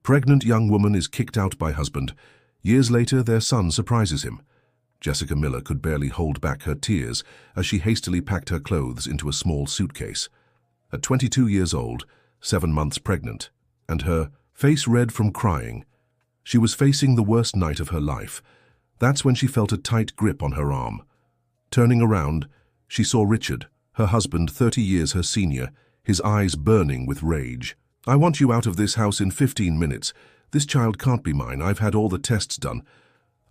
Pregnant young woman is kicked out by husband. Years later, their son surprises him. Jessica Miller could barely hold back her tears as she hastily packed her clothes into a small suitcase. At 22 years old, 7 months pregnant, and her face red from crying, she was facing the worst night of her life. That's when she felt a tight grip on her arm. Turning around, she saw Richard, her husband 30 years her senior, his eyes burning with rage. "I want you out of this house in 15 minutes. This child can't be mine. I've had all the tests done.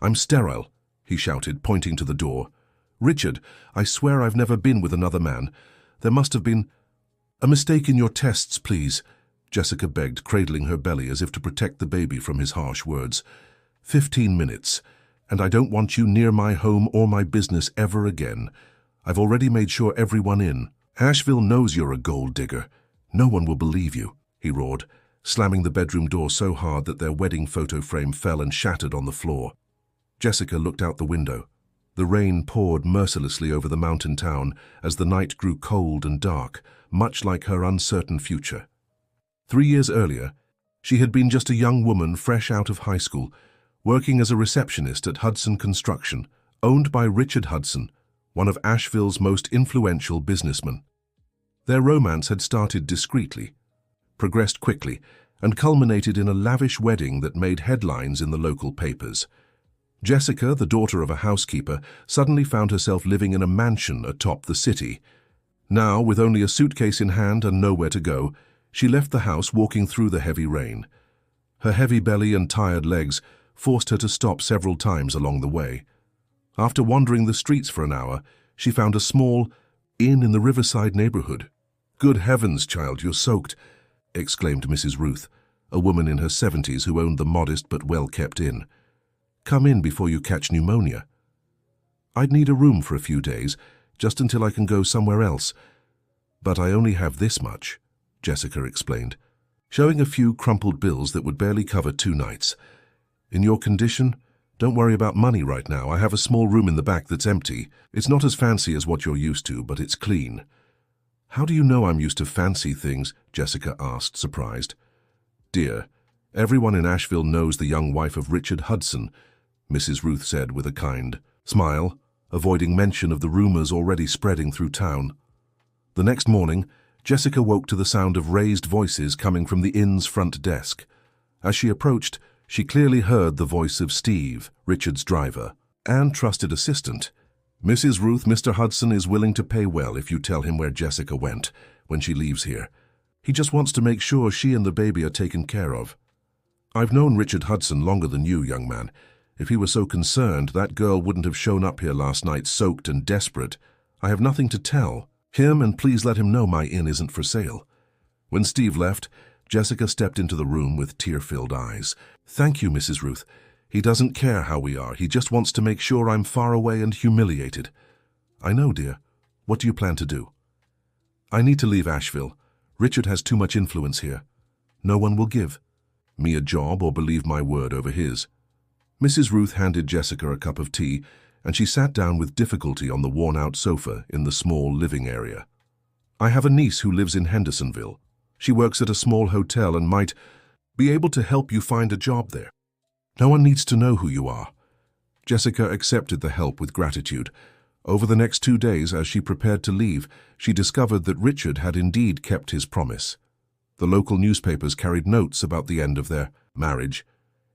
I'm sterile," he shouted, pointing to the door. "Richard, I swear I've never been with another man. There must have been a mistake in your tests, please," Jessica begged, cradling her belly as if to protect the baby from his harsh words. 15 minutes, and I don't want you near my home or my business ever again. I've already made sure everyone in. Asheville knows you're a gold digger. No one will believe you," he roared, slamming the bedroom door so hard that their wedding photo frame fell and shattered on the floor. Jessica looked out the window. The rain poured mercilessly over the mountain town as the night grew cold and dark, much like her uncertain future. 3 years earlier, she had been just a young woman fresh out of high school, working as a receptionist at Hudson Construction, owned by Richard Hudson, one of Asheville's most influential businessmen. Their romance had started discreetly, progressed quickly, and culminated in a lavish wedding that made headlines in the local papers. Jessica, the daughter of a housekeeper, suddenly found herself living in a mansion atop the city. Now, with only a suitcase in hand and nowhere to go, she left the house walking through the heavy rain. Her heavy belly and tired legs forced her to stop several times along the way. After wandering the streets for an hour, she found a small inn in the Riverside neighborhood. "Good heavens, child, you're soaked," exclaimed Mrs. Ruth, a woman in her 70s who owned the modest but well-kept inn. "Come in before you catch pneumonia." "I'd need a room for a few days, just until I can go somewhere else. But I only have this much," Jessica explained, showing a few crumpled bills that would barely cover 2 nights. "In your condition, don't worry about money right now. I have a small room in the back that's empty. It's not as fancy as what you're used to, but it's clean." "How do you know I'm used to fancy things?" Jessica asked, surprised. "Dear, everyone in Asheville knows the young wife of Richard Hudson," Mrs. Ruth said with a kind smile, avoiding mention of the rumors already spreading through town. The next morning, Jessica woke to the sound of raised voices coming from the inn's front desk. As she approached, she clearly heard the voice of Steve, Richard's driver, and trusted assistant. "Mrs. Ruth, Mr. Hudson is willing to pay well if you tell him where Jessica went when she leaves here. He just wants to make sure she and the baby are taken care of." "I've known Richard Hudson longer than you, young man. If he were so concerned, that girl wouldn't have shown up here last night soaked and desperate. I have nothing to tell him, and please let him know my inn isn't for sale." When Steve left, Jessica stepped into the room with tear-filled eyes. "Thank you, Mrs. Ruth. He doesn't care how we are. He just wants to make sure I'm far away and humiliated." "I know, dear. What do you plan to do?" "I need to leave Asheville. Richard has too much influence here. No one will give me a job or believe my word over his." Mrs. Ruth handed Jessica a cup of tea, and she sat down with difficulty on the worn-out sofa in the small living area. "I have a niece who lives in Hendersonville. She works at a small hotel and might be able to help you find a job there. No one needs to know who you are." Jessica accepted the help with gratitude. Over the next 2 days, as she prepared to leave, she discovered that Richard had indeed kept his promise. The local newspapers carried notes about the end of their marriage,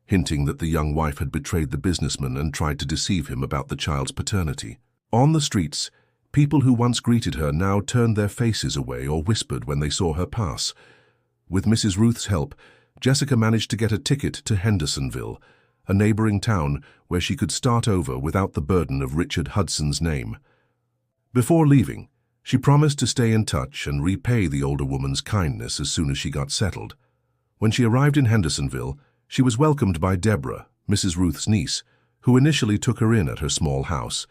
hinting that the young wife had betrayed the businessman and tried to deceive him about the child's paternity. On the streets, people who once greeted her now turned their faces away or whispered when they saw her pass. With Mrs. Ruth's help, Jessica managed to get a ticket to Hendersonville, a neighboring town where she could start over without the burden of Richard Hudson's name. Before leaving, she promised to stay in touch and repay the older woman's kindness as soon as she got settled. When she arrived in Hendersonville, she was welcomed by Deborah, Mrs. Ruth's niece, who initially took her in at her small house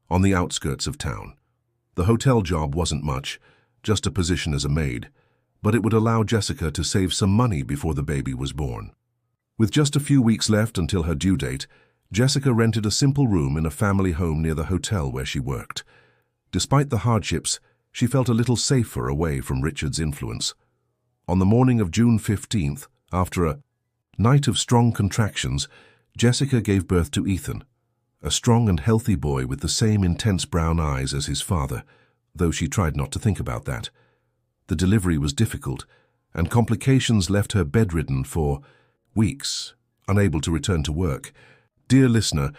on the outskirts of town. The hotel job wasn't much, just a position as a maid, but it would allow Jessica to save some money before the baby was born. With just a few weeks left until her due date, Jessica rented a simple room in a family home near the hotel where she worked. Despite the hardships, she felt a little safer away from Richard's influence. On the morning of June 15th, after a Night of strong contractions, Jessica gave birth to Ethan, a strong and healthy boy with the same intense brown eyes as his father, though she tried not to think about that. The delivery was difficult, and complications left her bedridden for weeks, unable to return to work. Dear listener,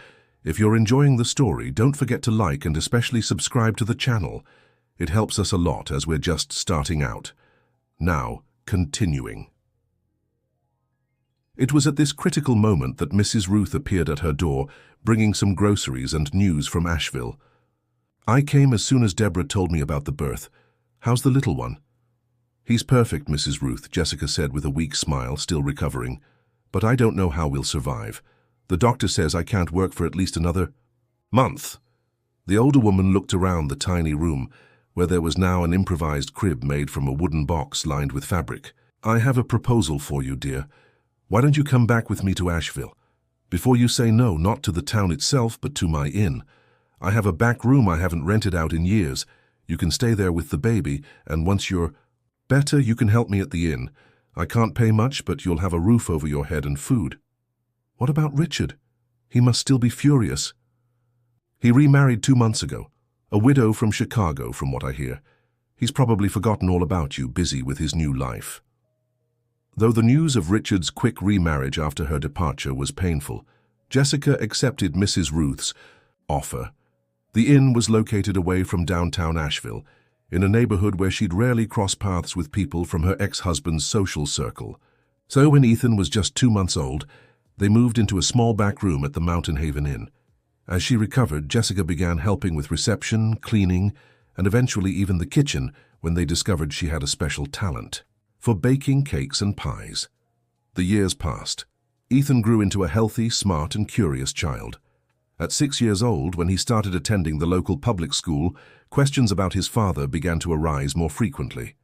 if you're enjoying the story, don't forget to like and especially subscribe to the channel. It helps us a lot as we're just starting out. Now, continuing. It was at this critical moment that Mrs. Ruth appeared at her door, bringing some groceries and news from Asheville. I came as soon as Deborah told me about the birth. How's the little one? He's perfect, Mrs. Ruth, Jessica said with a weak smile, still recovering. But I don't know how we'll survive. The doctor says I can't work for at least another month. The older woman looked around the tiny room, where there was now an improvised crib made from a wooden box lined with fabric. I have a proposal for you, dear. Why don't you come back with me to Asheville? Before you say no, not to the town itself, but to my inn. I have a back room I haven't rented out in years. You can stay there with the baby, and once you're better, you can help me at the inn. I can't pay much, but you'll have a roof over your head and food. What about Richard? He must still be furious. He remarried 2 months ago. A widow from Chicago, from what I hear. He's probably forgotten all about you, busy with his new life. Though the news of Richard's quick remarriage after her departure was painful, Jessica accepted Mrs. Ruth's offer. The inn was located away from downtown Asheville, in a neighborhood where she'd rarely cross paths with people from her ex-husband's social circle. So when Ethan was just 2 months old, they moved into a small back room at the Mountain Haven Inn. As she recovered, Jessica began helping with reception, cleaning, and eventually even the kitchen when they discovered she had a special talent for baking cakes and pies. The years passed. Ethan grew into a healthy, smart, and curious child. At 6 years old, when he started attending the local public school, questions about his father began to arise more frequently.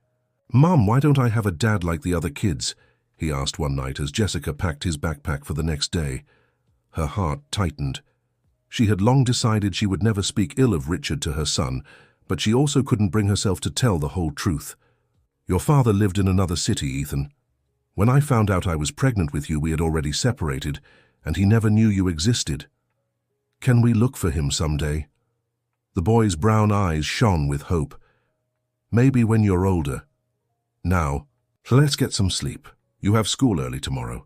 "Mom, why don't I have a dad like the other kids?" he asked one night as Jessica packed his backpack for the next day. Her heart tightened. She had long decided she would never speak ill of Richard to her son, but she also couldn't bring herself to tell the whole truth. "Your father lived in another city, Ethan. When I found out I was pregnant with you, we had already separated, and he never knew you existed. Can we look for him someday?" The boy's brown eyes shone with hope. "Maybe when you're older. Now, let's get some sleep. You have school early tomorrow."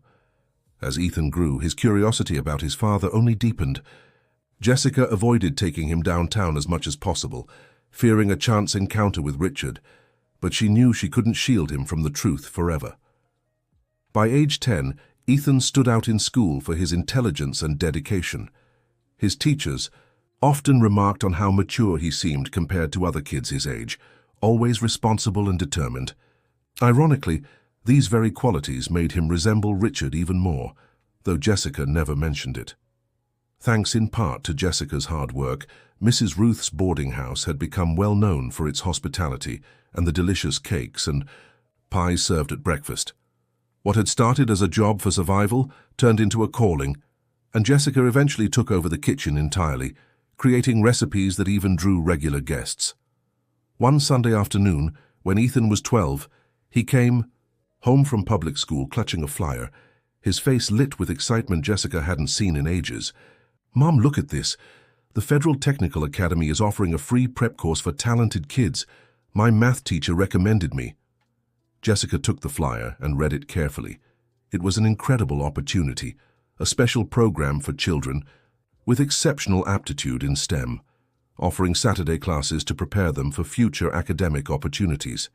As Ethan grew, his curiosity about his father only deepened. Jessica avoided taking him downtown as much as possible, fearing a chance encounter with Richard, but she knew she couldn't shield him from the truth forever. By age 10, Ethan stood out in school for his intelligence and dedication. His teachers often remarked on how mature he seemed compared to other kids his age, always responsible and determined. Ironically, these very qualities made him resemble Richard even more, though Jessica never mentioned it. Thanks in part to Jessica's hard work, Mrs. Ruth's boarding house had become well known for its hospitality and the delicious cakes and pies served at breakfast. What had started as a job for survival turned into a calling, and Jessica eventually took over the kitchen entirely, creating recipes that even drew regular guests. One Sunday afternoon, when Ethan was 12, he came home from public school clutching a flyer, his face lit with excitement Jessica hadn't seen in ages. "Mom, look at this. The Federal Technical Academy is offering a free prep course for talented kids. My math teacher recommended me." Jessica took the flyer and read it carefully. It was an incredible opportunity, a special program for children with exceptional aptitude in STEM, offering Saturday classes to prepare them for future academic opportunities.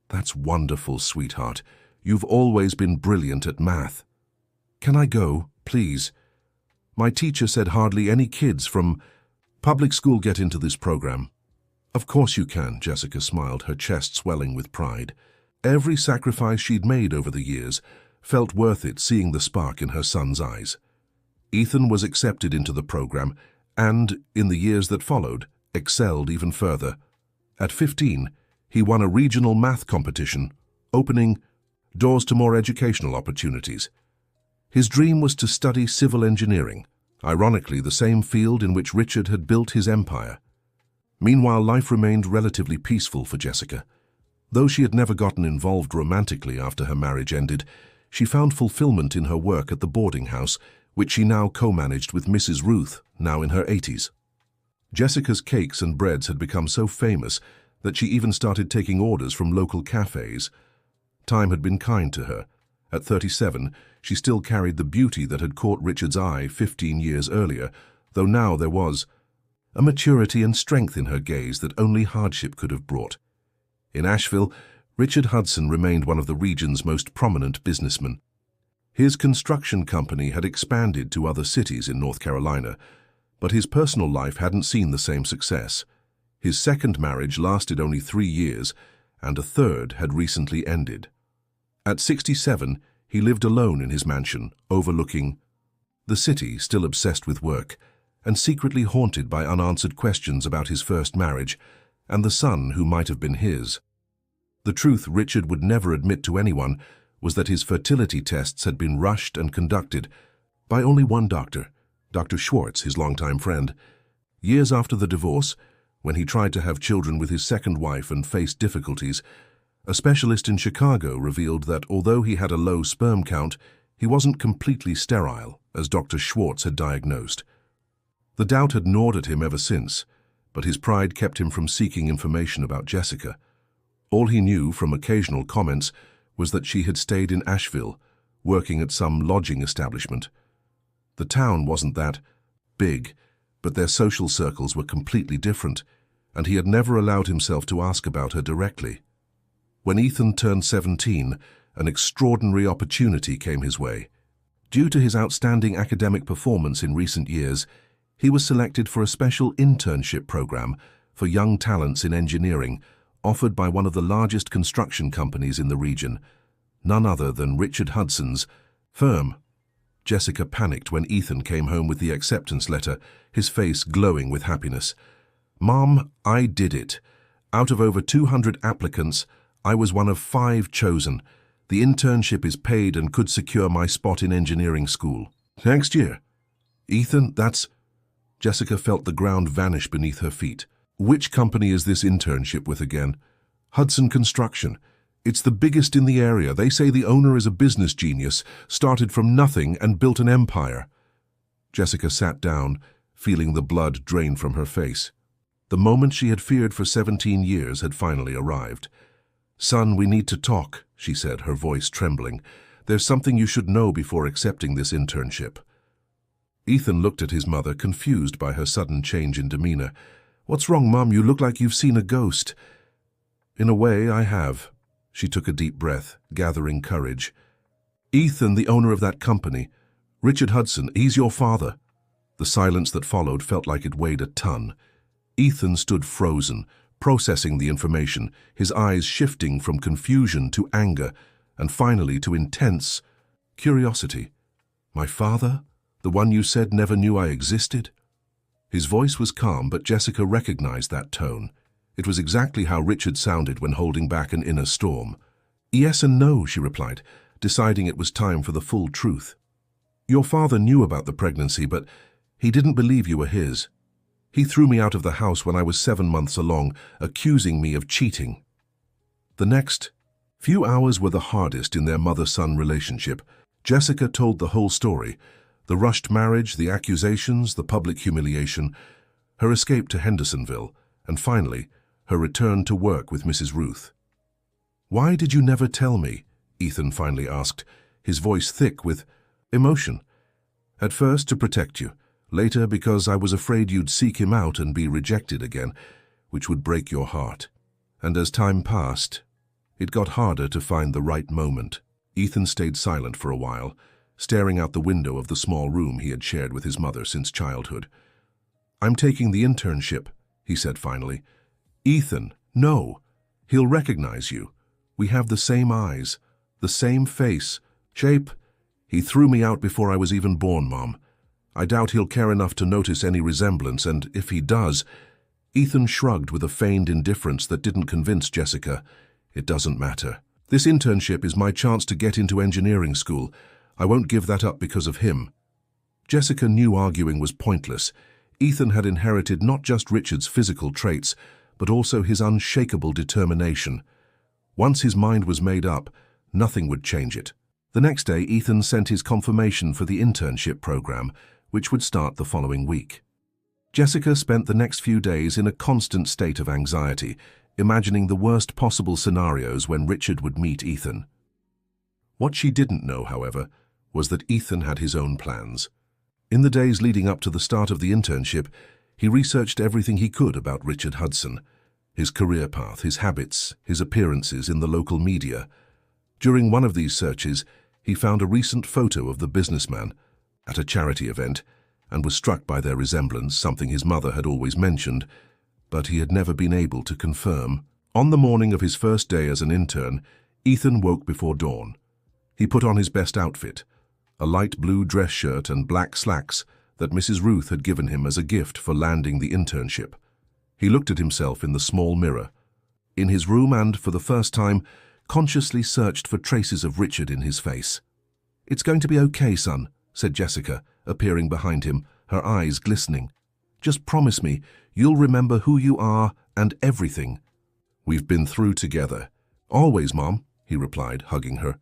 "That's wonderful, sweetheart. You've always been brilliant at math. Can I go, please? My teacher said hardly any kids from public school get into this program." "Of course you can," Jessica smiled, her chest swelling with pride. Every sacrifice she'd made over the years felt worth it, seeing the spark in her son's eyes. Ethan was accepted into the program and, in the years that followed, excelled even further. At 15, he won a regional math competition, opening doors to more educational opportunities. His dream was to study civil engineering, ironically the same field in which Richard had built his empire. Meanwhile, life remained relatively peaceful for Jessica. Though she had never gotten involved romantically after her marriage ended, she found fulfillment in her work at the boarding house, which she now co-managed with Mrs. Ruth, now in her 80s. Jessica's cakes and breads had become so famous that she even started taking orders from local cafes. Time had been kind to her. At 37, she still carried the beauty that had caught Richard's eye 15 years earlier, though now there was a maturity and strength in her gaze that only hardship could have brought. In Asheville, Richard Hudson remained one of the region's most prominent businessmen. His construction company had expanded to other cities in North Carolina, but his personal life hadn't seen the same success. His second marriage lasted only 3 years, and a third had recently ended. At 67, he lived alone in his mansion, overlooking the city, still obsessed with work, and secretly haunted by unanswered questions about his first marriage and the son who might have been his. The truth Richard would never admit to anyone was that his fertility tests had been rushed and conducted by only one doctor, Dr. Schwartz, his longtime friend. Years after the divorce, when he tried to have children with his second wife and faced difficulties, a specialist in Chicago revealed that although he had a low sperm count, he wasn't completely sterile, as Dr. Schwartz had diagnosed. The doubt had gnawed at him ever since, but his pride kept him from seeking information about Jessica. All he knew from occasional comments was that she had stayed in Asheville, working at some lodging establishment. The town wasn't that big, but their social circles were completely different, and he had never allowed himself to ask about her directly. When Ethan turned 17, an extraordinary opportunity came his way. Due to his outstanding academic performance in recent years, he was selected for a special internship program for young talents in engineering offered by one of the largest construction companies in the region, none other than Richard Hudson's firm. Jessica panicked when Ethan came home with the acceptance letter, his face glowing with happiness. "Mom, I did it. Out of over 200 applicants, I was one of 5 chosen. The internship is paid and could secure my spot in engineering school. Next year." "Ethan, that's—" Jessica felt the ground vanish beneath her feet. "Which company is this internship with again?" "Hudson Construction. It's the biggest in the area. They say the owner is a business genius, started from nothing and built an empire." Jessica sat down, feeling the blood drain from her face. The moment she had feared for 17 years had finally arrived. "Son, we need to talk," she said, her voice trembling. "There's something you should know before accepting this internship." Ethan looked at his mother, confused by her sudden change in demeanor. "What's wrong, Mom? You look like you've seen a ghost." "In a way, I have." She took a deep breath, gathering courage. "Ethan, the owner of that company. Richard Hudson, he's your father." The silence that followed felt like it weighed a ton. Ethan stood frozen, processing the information, his eyes shifting from confusion to anger, and finally to intense curiosity. "My father? The one you said never knew I existed?" His voice was calm, but Jessica recognized that tone. It was exactly how Richard sounded when holding back an inner storm. "Yes and no," she replied, deciding it was time for the full truth. "Your father knew about the pregnancy, but he didn't believe you were his. He threw me out of the house when I was 7 months along, accusing me of cheating." The next few hours were the hardest in their mother-son relationship. Jessica told the whole story: the rushed marriage, the accusations, the public humiliation, her escape to Hendersonville, and finally, her return to work with Mrs. Ruth. "Why did you never tell me?" Ethan finally asked, his voice thick with emotion. "At first, to protect you. Later, because I was afraid you'd seek him out and be rejected again, which would break your heart. And as time passed, it got harder to find the right moment." Ethan stayed silent for a while, staring out the window of the small room he had shared with his mother since childhood. "I'm taking the internship," he said finally. "Ethan, no. He'll recognize you. We have the same eyes, the same face, shape. He threw me out before I was even born, Mom. I doubt he'll care enough to notice any resemblance, and if he does—" Ethan shrugged with a feigned indifference that didn't convince Jessica. "It doesn't matter. This internship is my chance to get into engineering school. I won't give that up because of him." Jessica knew arguing was pointless. Ethan had inherited not just Richard's physical traits, but also his unshakable determination. Once his mind was made up, nothing would change it. The next day, Ethan sent his confirmation for the internship program, which would start the following week. Jessica spent the next few days in a constant state of anxiety, imagining the worst possible scenarios when Richard would meet Ethan. What she didn't know, however, was that Ethan had his own plans. In the days leading up to the start of the internship, he researched everything he could about Richard Hudson, his career path, his habits, his appearances in the local media. During one of these searches, he found a recent photo of the businessman at a charity event and was struck by their resemblance, something his mother had always mentioned, but he had never been able to confirm. On the morning of his first day as an intern, Ethan woke before dawn. He put on his best outfit, a light blue dress shirt and black slacks that Mrs. Ruth had given him as a gift for landing the internship. He looked at himself in the small mirror in his room and, for the first time, consciously searched for traces of Richard in his face. "It's going to be okay, son," said Jessica, appearing behind him, her eyes glistening. "Just promise me you'll remember who you are and everything." "We've been through together." "Always, Mom," he replied, hugging her.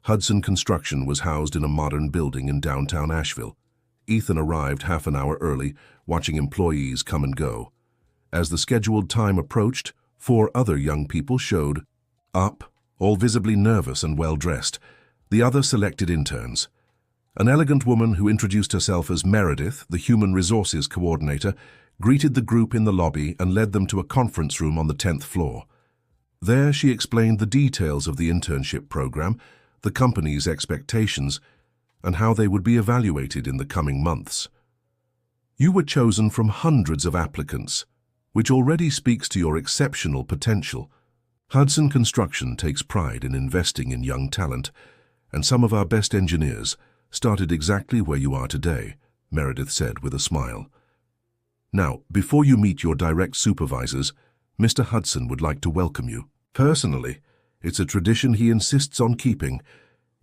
Hudson Construction was housed in a modern building in downtown Asheville. Ethan arrived half an hour early, watching employees come and go. As the scheduled time approached, 4 other young people showed up, all visibly nervous and well-dressed, the other selected interns. An elegant woman who introduced herself as Meredith, the Human Resources Coordinator, greeted the group in the lobby and led them to a conference room on the 10th floor. There she explained the details of the internship program, the company's expectations, and how they would be evaluated in the coming months. "You were chosen from hundreds of applicants, which already speaks to your exceptional potential. Hudson Construction takes pride in investing in young talent, and some of our best engineers started exactly where you are today," Meredith said with a smile. "Now, before you meet your direct supervisors, Mr. Hudson would like to welcome you. Personally, it's a tradition he insists on keeping."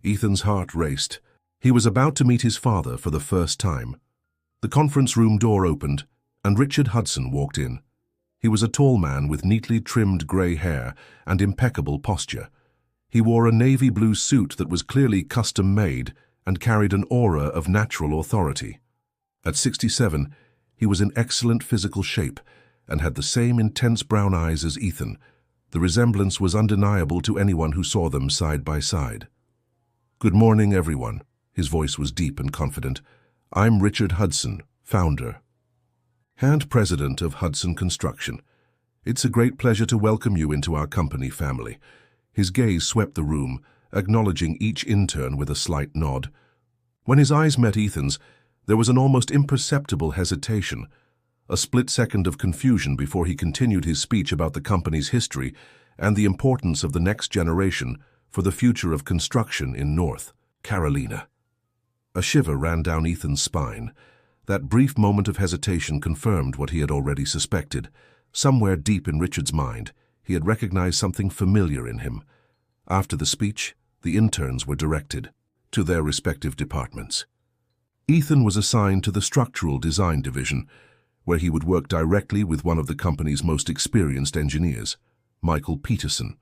Ethan's heart raced. He was about to meet his father for the first time. The conference room door opened, and Richard Hudson walked in. He was a tall man with neatly trimmed grey hair and impeccable posture. He wore a navy blue suit that was clearly custom-made and carried an aura of natural authority. At 67, he was in excellent physical shape and had the same intense brown eyes as Ethan. The resemblance was undeniable to anyone who saw them side by side. "Good morning, everyone." His voice was deep and confident. "I'm Richard Hudson, founder and president of Hudson Construction. It's a great pleasure to welcome you into our company family." His gaze swept the room, acknowledging each intern with a slight nod. When his eyes met Ethan's, there was an almost imperceptible hesitation, a split second of confusion before he continued his speech about the company's history and the importance of the next generation for the future of construction in North Carolina. A shiver ran down Ethan's spine. That brief moment of hesitation confirmed what he had already suspected. Somewhere deep in Richard's mind, he had recognized something familiar in him. After the speech, the interns were directed to their respective departments. Ethan was assigned to the Structural Design Division, where he would work directly with one of the company's most experienced engineers, Michael Peterson.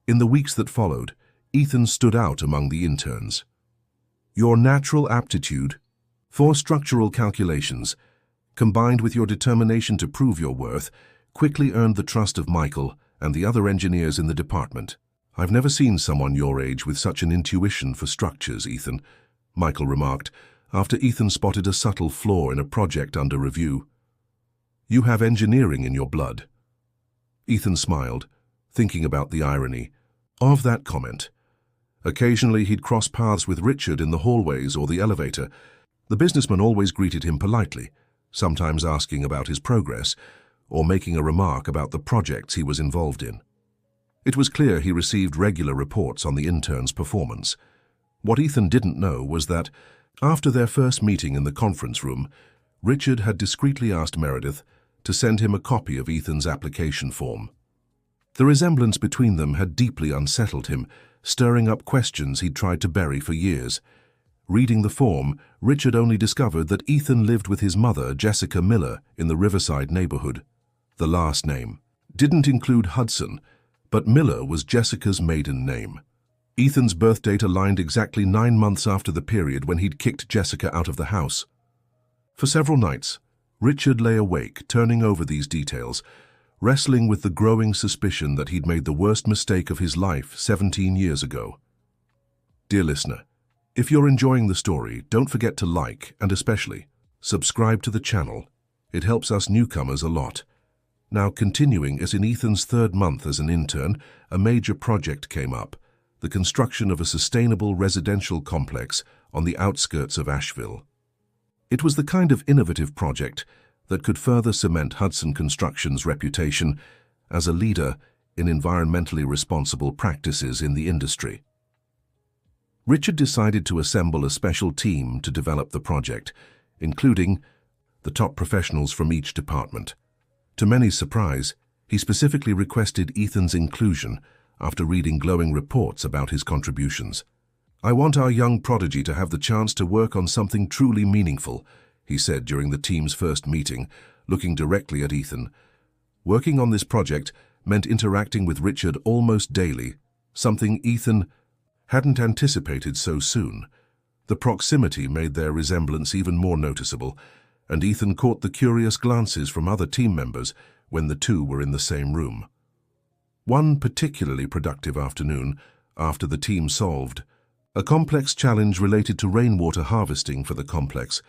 In the weeks that followed, Ethan stood out among the interns. Your natural aptitude for structural calculations, combined with your determination to prove your worth, quickly earned the trust of Michael and the other engineers in the department. "I've never seen someone your age with such an intuition for structures, Ethan," Michael remarked, after Ethan spotted a subtle flaw in a project under review. "You have engineering in your blood." Ethan smiled, thinking about the irony of that comment. Occasionally he'd cross paths with Richard in the hallways or the elevator. The businessman always greeted him politely, sometimes asking about his progress or making a remark about the projects he was involved in. It was clear he received regular reports on the intern's performance. What Ethan didn't know was that, after their first meeting in the conference room, Richard had discreetly asked Meredith to send him a copy of Ethan's application form. The resemblance between them had deeply unsettled him, stirring up questions he'd tried to bury for years. Reading the form, Richard only discovered that Ethan lived with his mother, Jessica Miller, in the Riverside neighborhood. The last name didn't include Hudson, but Miller was Jessica's maiden name. Ethan's birth date aligned exactly 9 months after the period when he'd kicked Jessica out of the house. For several nights, Richard lay awake, turning over these details, wrestling with the growing suspicion that he'd made the worst mistake of his life 17 years ago. Dear listener, if you're enjoying the story, don't forget to like and especially subscribe to the channel. It helps us newcomers a lot. Now, continuing as in Ethan's 3rd month as an intern, a major project came up, the construction of a sustainable residential complex on the outskirts of Asheville. It was the kind of innovative project that could further cement Hudson Construction's reputation as a leader in environmentally responsible practices in the industry. Richard decided to assemble a special team to develop the project, including the top professionals from each department. To many surprise, he specifically requested Ethan's inclusion after reading glowing reports about his contributions. "I want our young prodigy to have the chance to work on something truly meaningful," he said during the team's first meeting, looking directly at Ethan. Working on this project meant interacting with Richard almost daily, something Ethan hadn't anticipated so soon. The proximity made their resemblance even more noticeable, and Ethan caught the curious glances from other team members when the two were in the same room. One particularly productive afternoon, after the team solved a complex challenge related to rainwater harvesting for the complex,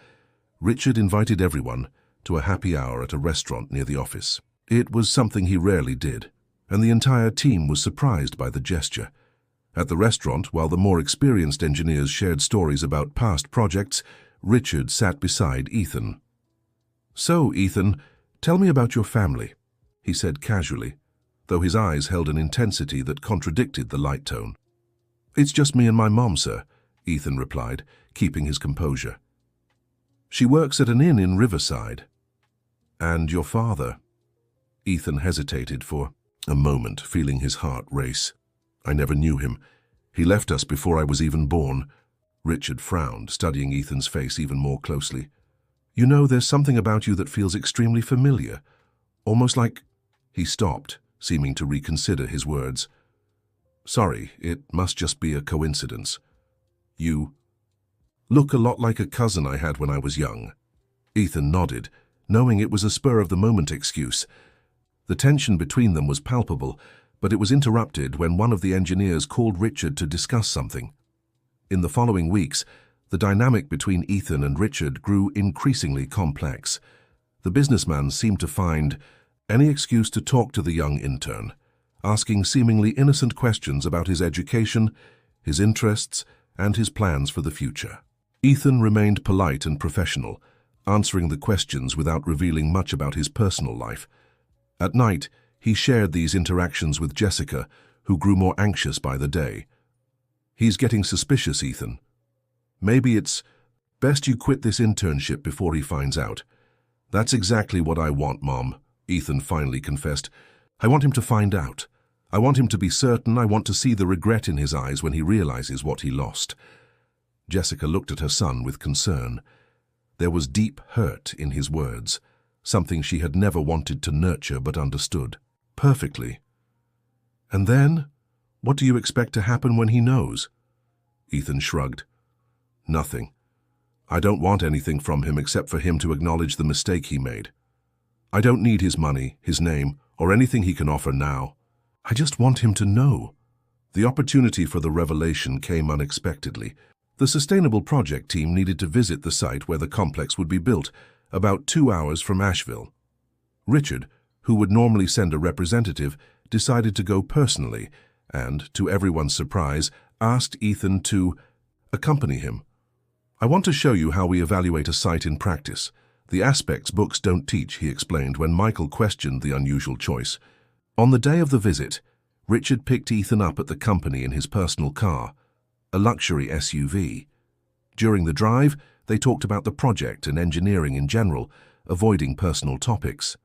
Richard invited everyone to a happy hour at a restaurant near the office. It was something he rarely did, and the entire team was surprised by the gesture. At the restaurant, while the more experienced engineers shared stories about past projects, Richard sat beside Ethan. "So, Ethan, tell me about your family," he said casually, though his eyes held an intensity that contradicted the light tone. "It's just me and my mom, sir," Ethan replied, keeping his composure. "She works at an inn in Riverside." "And your father?" Ethan hesitated for a moment, feeling his heart race. "I never knew him. He left us before I was even born." Richard frowned, studying Ethan's face even more closely. "You know, there's something about you that feels extremely familiar. Almost like—" He stopped, seeming to reconsider his words. "Sorry, it must just be a coincidence. You look a lot like a cousin I had when I was young." Ethan nodded, knowing it was a spur-of-the-moment excuse. The tension between them was palpable, but it was interrupted when one of the engineers called Richard to discuss something. In the following weeks, the dynamic between Ethan and Richard grew increasingly complex. The businessman seemed to find any excuse to talk to the young intern, asking seemingly innocent questions about his education, his interests, and his plans for the future. Ethan remained polite and professional, answering the questions without revealing much about his personal life. At night, he shared these interactions with Jessica, who grew more anxious by the day. "He's getting suspicious, Ethan. Maybe it's best you quit this internship before he finds out." "That's exactly what I want, Mom," Ethan finally confessed. "I want him to find out. I want him to be certain. I want to see the regret in his eyes when he realizes what he lost." Jessica looked at her son with concern. There was deep hurt in his words, something she had never wanted to nurture but understood perfectly. "And then? What do you expect to happen when he knows?" Ethan shrugged. "Nothing. I don't want anything from him except for him to acknowledge the mistake he made. I don't need his money, his name, or anything he can offer now. I just want him to know." The opportunity for the revelation came unexpectedly. The Sustainable Project team needed to visit the site where the complex would be built, about 2 hours from Asheville. Richard, who would normally send a representative, decided to go personally and, to everyone's surprise, asked Ethan to accompany him. "I want to show you how we evaluate a site in practice. The aspects books don't teach," he explained when Michael questioned the unusual choice. On the day of the visit, Richard picked Ethan up at the company in his personal car, a luxury SUV. During the drive, they talked about the project and engineering in general, avoiding personal topics.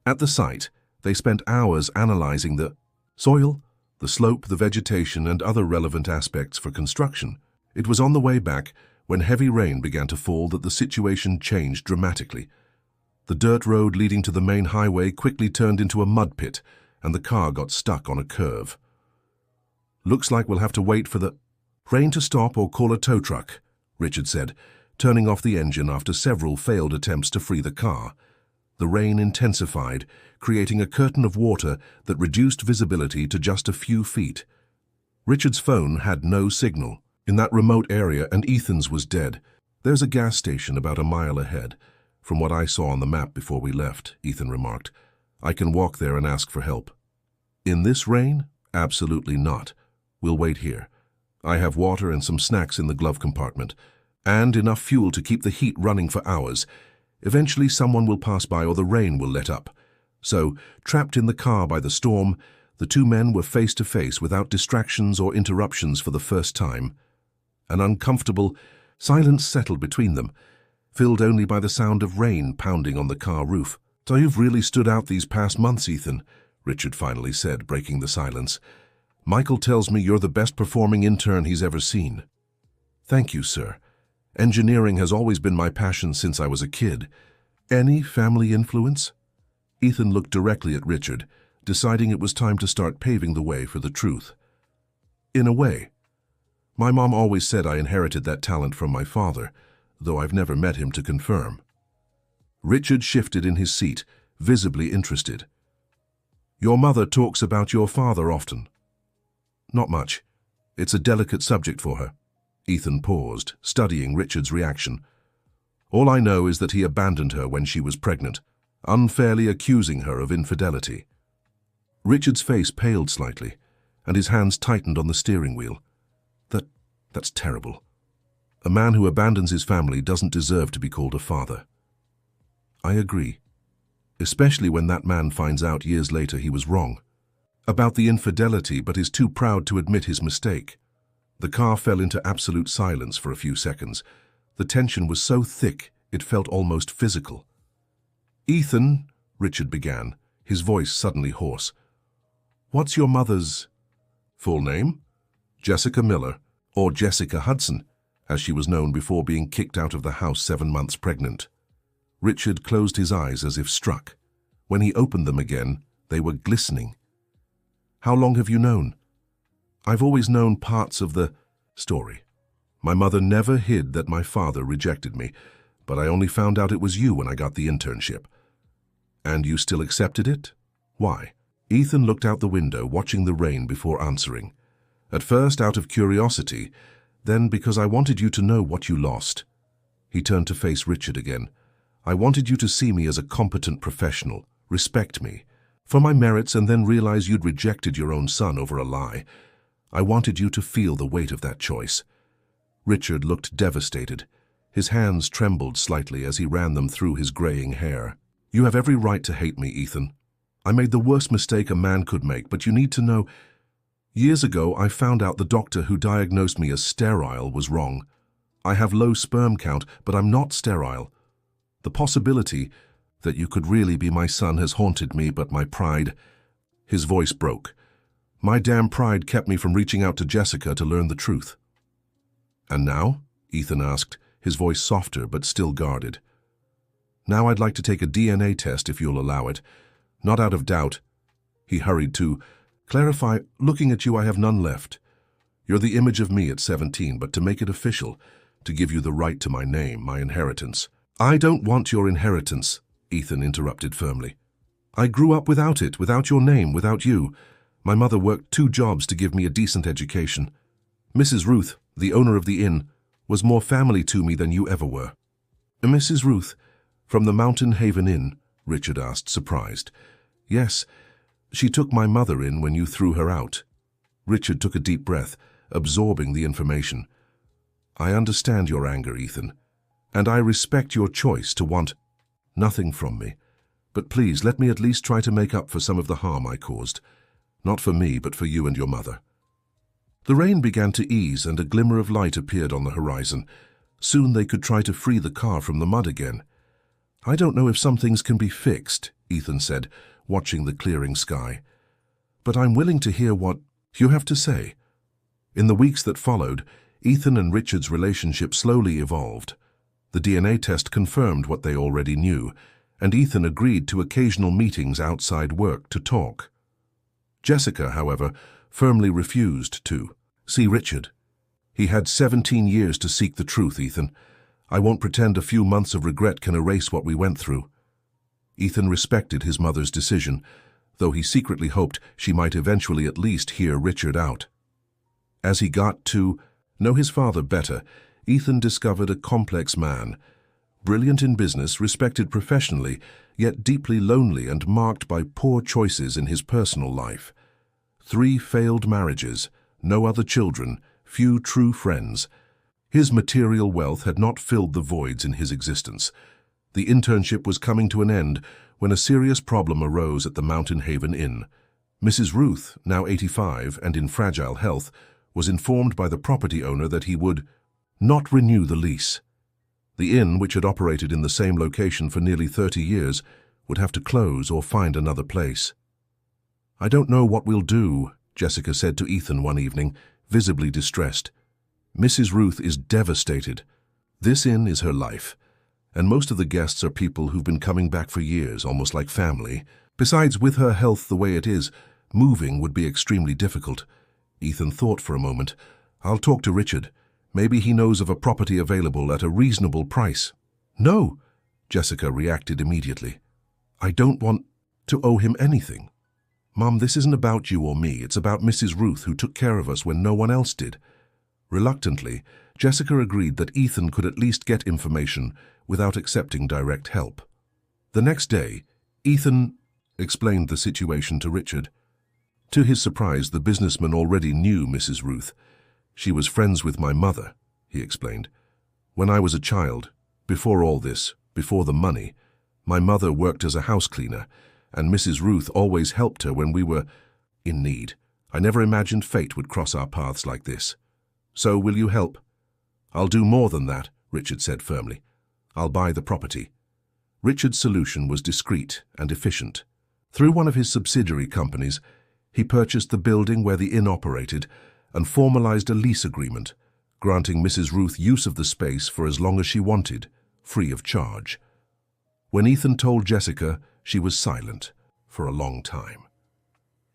At the site, they spent hours analyzing the soil, the slope, the vegetation, and other relevant aspects for construction. It was on the way back, when heavy rain began to fall, that the situation changed dramatically. The dirt road leading to the main highway quickly turned into a mud pit, and the car got stuck on a curve. Looks like we'll have to wait for the rain to stop or call a tow truck, Richard said, turning off the engine after several failed attempts to free the car. The rain intensified, creating a curtain of water that reduced visibility to just a few feet. Richard's phone had no signal in that remote area, and Ethan's was dead. There's a gas station about a mile ahead. From what I saw on the map before we left, Ethan remarked. I can walk there and ask for help. In this rain? Absolutely not. We'll wait here. I have water and some snacks in the glove compartment, and enough fuel to keep the heat running for hours. Eventually someone will pass by or the rain will let up. So, trapped in the car by the storm, the two men were face to face without distractions or interruptions for the first time. An uncomfortable silence settled between them, filled only by the sound of rain pounding on the car roof. So you've really stood out these past months, Ethan, Richard finally said, breaking the silence. Michael tells me you're the best performing intern he's ever seen. Thank you, sir. Engineering has always been my passion since I was a kid. Any family influence? Ethan looked directly at Richard, deciding it was time to start paving the way for the truth. In a way. My mom always said I inherited that talent from my father, though I've never met him to confirm. Richard shifted in his seat, visibly interested. Your mother talks about your father often. Not much. It's a delicate subject for her. Ethan paused, studying Richard's reaction. All I know is that he abandoned her when she was pregnant, unfairly accusing her of infidelity. Richard's face paled slightly, and his hands tightened on the steering wheel. That's terrible. A man who abandons his family doesn't deserve to be called a father. I agree, especially when that man finds out years later he was wrong about the infidelity but is too proud to admit his mistake. The car fell into absolute silence for a few seconds. The tension was so thick it felt almost physical. Ethan, Richard began, his voice suddenly hoarse. What's your mother's full name? Jessica Miller, or Jessica Hudson, as she was known before being kicked out of the house 7 months pregnant. Richard closed his eyes as if struck. When he opened them again, they were glistening. How long have you known? I've always known parts of the story. My mother never hid that my father rejected me, but I only found out it was you when I got the internship. And you still accepted it? Why? Ethan looked out the window, watching the rain before answering. At first out of curiosity, then because I wanted you to know what you lost. He turned to face Richard again. I wanted you to see me as a competent professional, respect me, for my merits, and then realize you'd rejected your own son over a lie. I wanted you to feel the weight of that choice. Richard looked devastated. His hands trembled slightly as he ran them through his graying hair. You have every right to hate me, Ethan. I made the worst mistake a man could make, but you need to know. Years ago, I found out the doctor who diagnosed me as sterile was wrong. I have low sperm count, but I'm not sterile. The possibility that you could really be my son has haunted me, but my pride... His voice broke. My damn pride kept me from reaching out to Jessica to learn the truth. And now? Ethan asked, his voice softer but still guarded. Now I'd like to take a DNA test if you'll allow it. Not out of doubt. He hurried to clarify, looking at you, I have none left. You're the image of me at 17, but to make it official, to give you the right to my name, my inheritance. I don't want your inheritance, Ethan interrupted firmly. I grew up without it, without your name, without you. My mother worked 2 jobs to give me a decent education. Mrs. Ruth, the owner of the inn, was more family to me than you ever were. Mrs. Ruth, from the Mountain Haven Inn? Richard asked, surprised. Yes, she took my mother in when you threw her out. Richard took a deep breath, absorbing the information. I understand your anger, Ethan, and I respect your choice to want nothing from me. But please, let me at least try to make up for some of the harm I caused. Not for me, but for you and your mother. The rain began to ease and a glimmer of light appeared on the horizon. Soon they could try to free the car from the mud again. I don't know if some things can be fixed, Ethan said, watching the clearing sky. But I'm willing to hear what you have to say. In the weeks that followed, Ethan and Richard's relationship slowly evolved. The DNA test confirmed what they already knew, and Ethan agreed to occasional meetings outside work to talk. Jessica, however, firmly refused to see Richard. He had 17 years to seek the truth, Ethan. I won't pretend a few months of regret can erase what we went through. Ethan respected his mother's decision, though he secretly hoped she might eventually at least hear Richard out. As he got to know his father better, Ethan discovered a complex man, brilliant in business, respected professionally, yet deeply lonely and marked by poor choices in his personal life. 3 failed marriages, no other children, few true friends. His material wealth had not filled the voids in his existence. The internship was coming to an end when a serious problem arose at the Mountain Haven Inn. Mrs. Ruth, now 85 and in fragile health, was informed by the property owner that he would not renew the lease. The inn, which had operated in the same location for nearly 30 years, would have to close or find another place. "I don't know what we'll do," Jessica said to Ethan one evening, visibly distressed. "Mrs. Ruth is devastated. This inn is her life, and most of the guests are people who've been coming back for years, almost like family. Besides, with her health the way it is, moving would be extremely difficult." Ethan thought for a moment. "I'll talk to Richard. Maybe he knows of a property available at a reasonable price." "No," Jessica reacted immediately. "I don't want to owe him anything. Mom, this isn't about you or me. It's about Mrs. Ruth, who took care of us when no one else did." Reluctantly, Jessica agreed that Ethan could at least get information without accepting direct help. The next day, Ethan explained the situation to Richard. To his surprise, the businessman already knew Mrs. Ruth. "She was friends with my mother," he explained. "When I was a child, before all this, before the money, my mother worked as a house cleaner, and Mrs. Ruth always helped her when we were in need. I never imagined fate would cross our paths like this. So will you help?" "I'll do more than that," Richard said firmly. "I'll buy the property." Richard's solution was discreet and efficient. Through one of his subsidiary companies, he purchased the building where the inn operated and formalized a lease agreement, granting Mrs. Ruth use of the space for as long as she wanted, free of charge. When Ethan told Jessica, she was silent for a long time.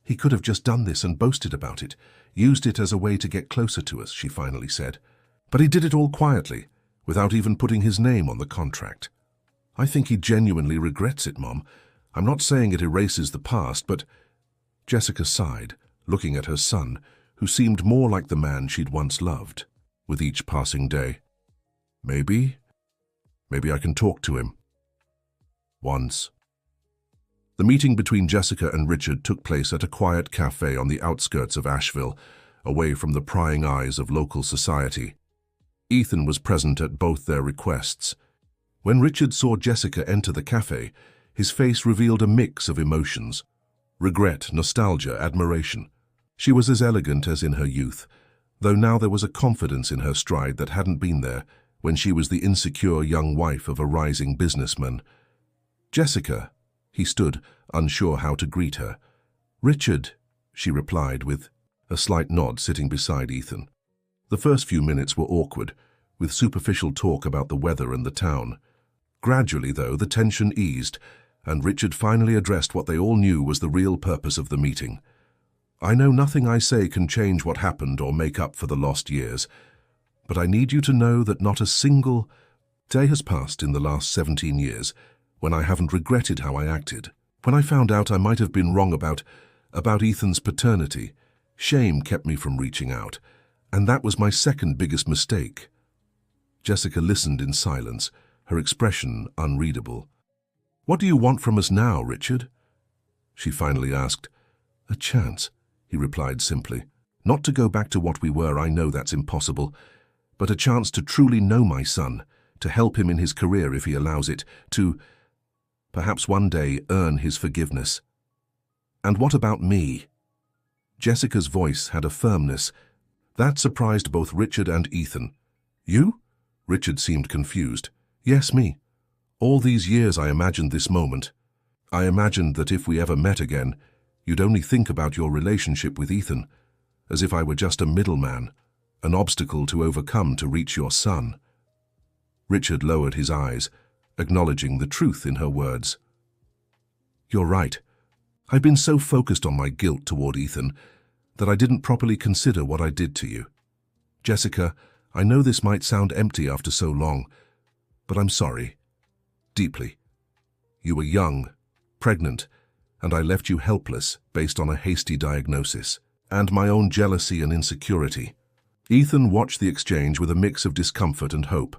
"He could have just done this and boasted about it, used it as a way to get closer to us," she finally said. "But he did it all quietly, without even putting his name on the contract. I think he genuinely regrets it, Mom. I'm not saying it erases the past, but—" Jessica sighed, looking at her son, who seemed more like the man she'd once loved, with each passing day. Maybe I can talk to him. Once. The meeting between Jessica and Richard took place at a quiet cafe on the outskirts of Asheville, away from the prying eyes of local society. Ethan was present at both their requests. When Richard saw Jessica enter the cafe, his face revealed a mix of emotions: regret, nostalgia, admiration. She was as elegant as in her youth, though now there was a confidence in her stride that hadn't been there when she was the insecure young wife of a rising businessman. "Jessica," he stood, unsure how to greet her. "Richard," she replied with a slight nod, sitting beside Ethan. The first few minutes were awkward, with superficial talk about the weather and the town. Gradually, though, the tension eased, and Richard finally addressed what they all knew was the real purpose of the meeting. "I know nothing I say can change what happened or make up for the lost years, but I need you to know that not a single day has passed in the last 17 years when I haven't regretted how I acted. When I found out I might have been wrong about Ethan's paternity, shame kept me from reaching out, and that was my second biggest mistake." Jessica listened in silence, her expression unreadable. "What do you want from us now, Richard?" she finally asked. "A chance," he replied simply. "Not to go back to what we were, I know that's impossible, but a chance to truly know my son, to help him in his career if he allows it, to perhaps one day earn his forgiveness." "And what about me?" Jessica's voice had a firmness that surprised both Richard and Ethan. "You?" Richard seemed confused. "Yes, me. All these years I imagined this moment. I imagined that if we ever met again, you'd only think about your relationship with Ethan, as if I were just a middleman, an obstacle to overcome to reach your son." Richard lowered his eyes, acknowledging the truth in her words. "You're right. I've been so focused on my guilt toward Ethan that I didn't properly consider what I did to you. Jessica, I know this might sound empty after so long, but I'm sorry. Deeply. You were young, pregnant, and I left you helpless based on a hasty diagnosis, and my own jealousy and insecurity. Ethan watched the exchange with a mix of discomfort and hope.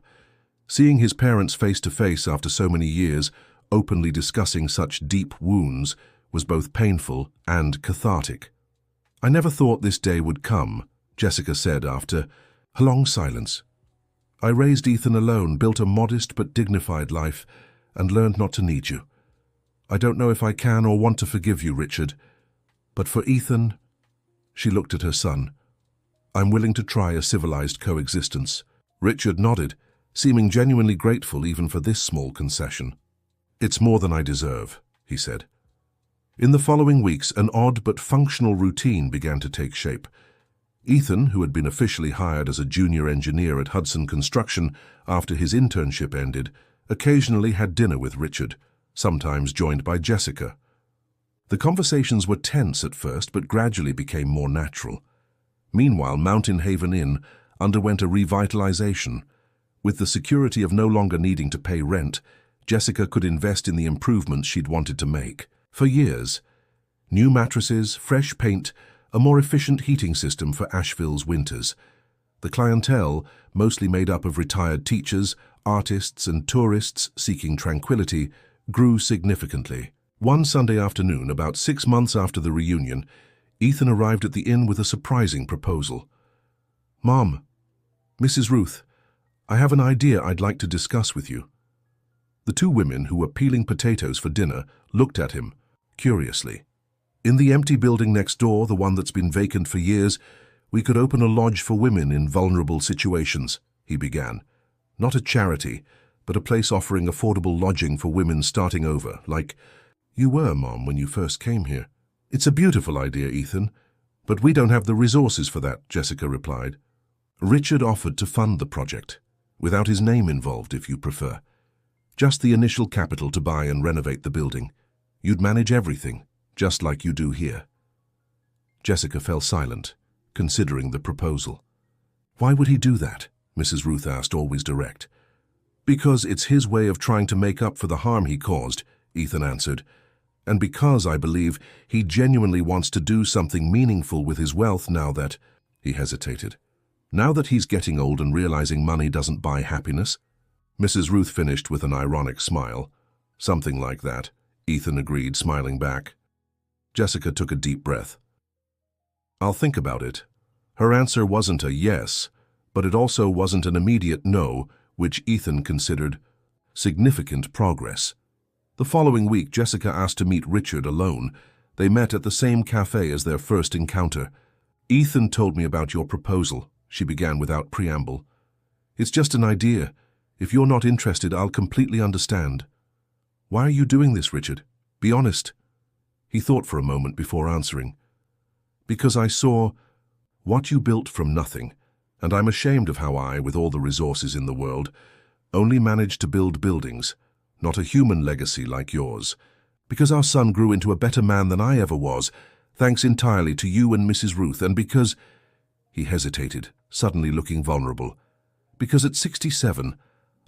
Seeing his parents face to face after so many years, openly discussing such deep wounds, was both painful and cathartic. I never thought this day would come, Jessica said after a long silence. I raised Ethan alone, built a modest but dignified life, and learned not to need you. I don't know if I can or want to forgive you, Richard, but for Ethan, she looked at her son, I'm willing to try a civilized coexistence. Richard nodded, seeming genuinely grateful even for this small concession. It's more than I deserve, he said. In the following weeks, an odd but functional routine began to take shape. Ethan, who had been officially hired as a junior engineer at Hudson Construction after his internship ended, occasionally had dinner with Richard, sometimes joined by Jessica. The conversations were tense at first, but gradually became more natural. Meanwhile, Mountain Haven Inn underwent a revitalization. With the security of no longer needing to pay rent, Jessica could invest in the improvements she'd wanted to make. For years, new mattresses, fresh paint, a more efficient heating system for Asheville's winters. The clientele, mostly made up of retired teachers, artists, and tourists seeking tranquility, grew significantly. One Sunday afternoon, about 6 months after the reunion, Ethan arrived at the inn with a surprising proposal. Mom, Mrs. Ruth, I have an idea I'd like to discuss with you. The two women who were peeling potatoes for dinner looked at him, curiously. In the empty building next door, the one that's been vacant for years, we could open a lodge for women in vulnerable situations, he began. Not a charity, but a place offering affordable lodging for women starting over, like you were, Mom, when you first came here. It's a beautiful idea, Ethan, but we don't have the resources for that, Jessica replied. Richard offered to fund the project, without his name involved if you prefer. Just the initial capital to buy and renovate the building. You'd manage everything, just like you do here. Jessica fell silent, considering the proposal. Why would he do that? Mrs. Ruth asked, always direct. Because it's his way of trying to make up for the harm he caused, Ethan answered. And because I believe he genuinely wants to do something meaningful with his wealth now that, he hesitated, now that he's getting old and realizing money doesn't buy happiness. Mrs. Ruth finished with an ironic smile. Something like that, Ethan agreed, smiling back. Jessica took a deep breath. I'll think about it. Her answer wasn't a yes, but it also wasn't an immediate no, which Ethan considered significant progress. The following week, Jessica asked to meet Richard alone. They met at the same cafe as their first encounter. Ethan told me about your proposal, she began without preamble. It's just an idea. If you're not interested, I'll completely understand. Why are you doing this, Richard? Be honest. He thought for a moment before answering. Because I saw what you built from nothing, and I'm ashamed of how I, with all the resources in the world, only managed to build buildings, not a human legacy like yours. Because our son grew into a better man than I ever was, thanks entirely to you and Mrs. Ruth, and because... He hesitated, suddenly looking vulnerable. Because at 67,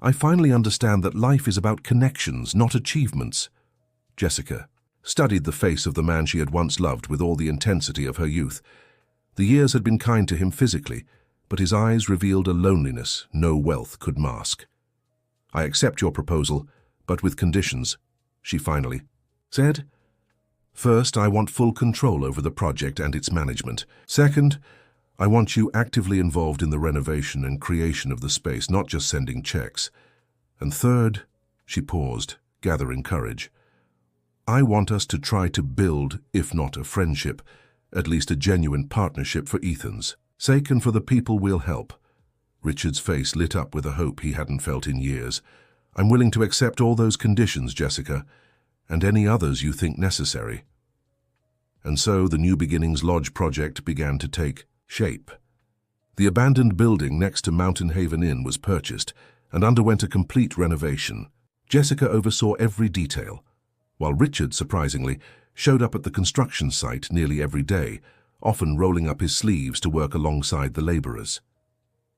I finally understand that life is about connections, not achievements. Jessica studied the face of the man she had once loved with all the intensity of her youth. The years had been kind to him physically, but his eyes revealed a loneliness no wealth could mask. I accept your proposal, but with conditions, she finally said. First, I want full control over the project and its management. Second, I want you actively involved in the renovation and creation of the space, not just sending checks. And third, she paused, gathering courage. I want us to try to build, if not a friendship, at least a genuine partnership for Ethan's sake and for the people we'll help. Richard's face lit up with a hope he hadn't felt in years. I'm willing to accept all those conditions, Jessica, and any others you think necessary. And so the New Beginnings Lodge project began to take shape. The abandoned building next to Mountain Haven Inn was purchased and underwent a complete renovation. Jessica oversaw every detail, while Richard, surprisingly, showed up at the construction site nearly every day, often rolling up his sleeves to work alongside the labourers.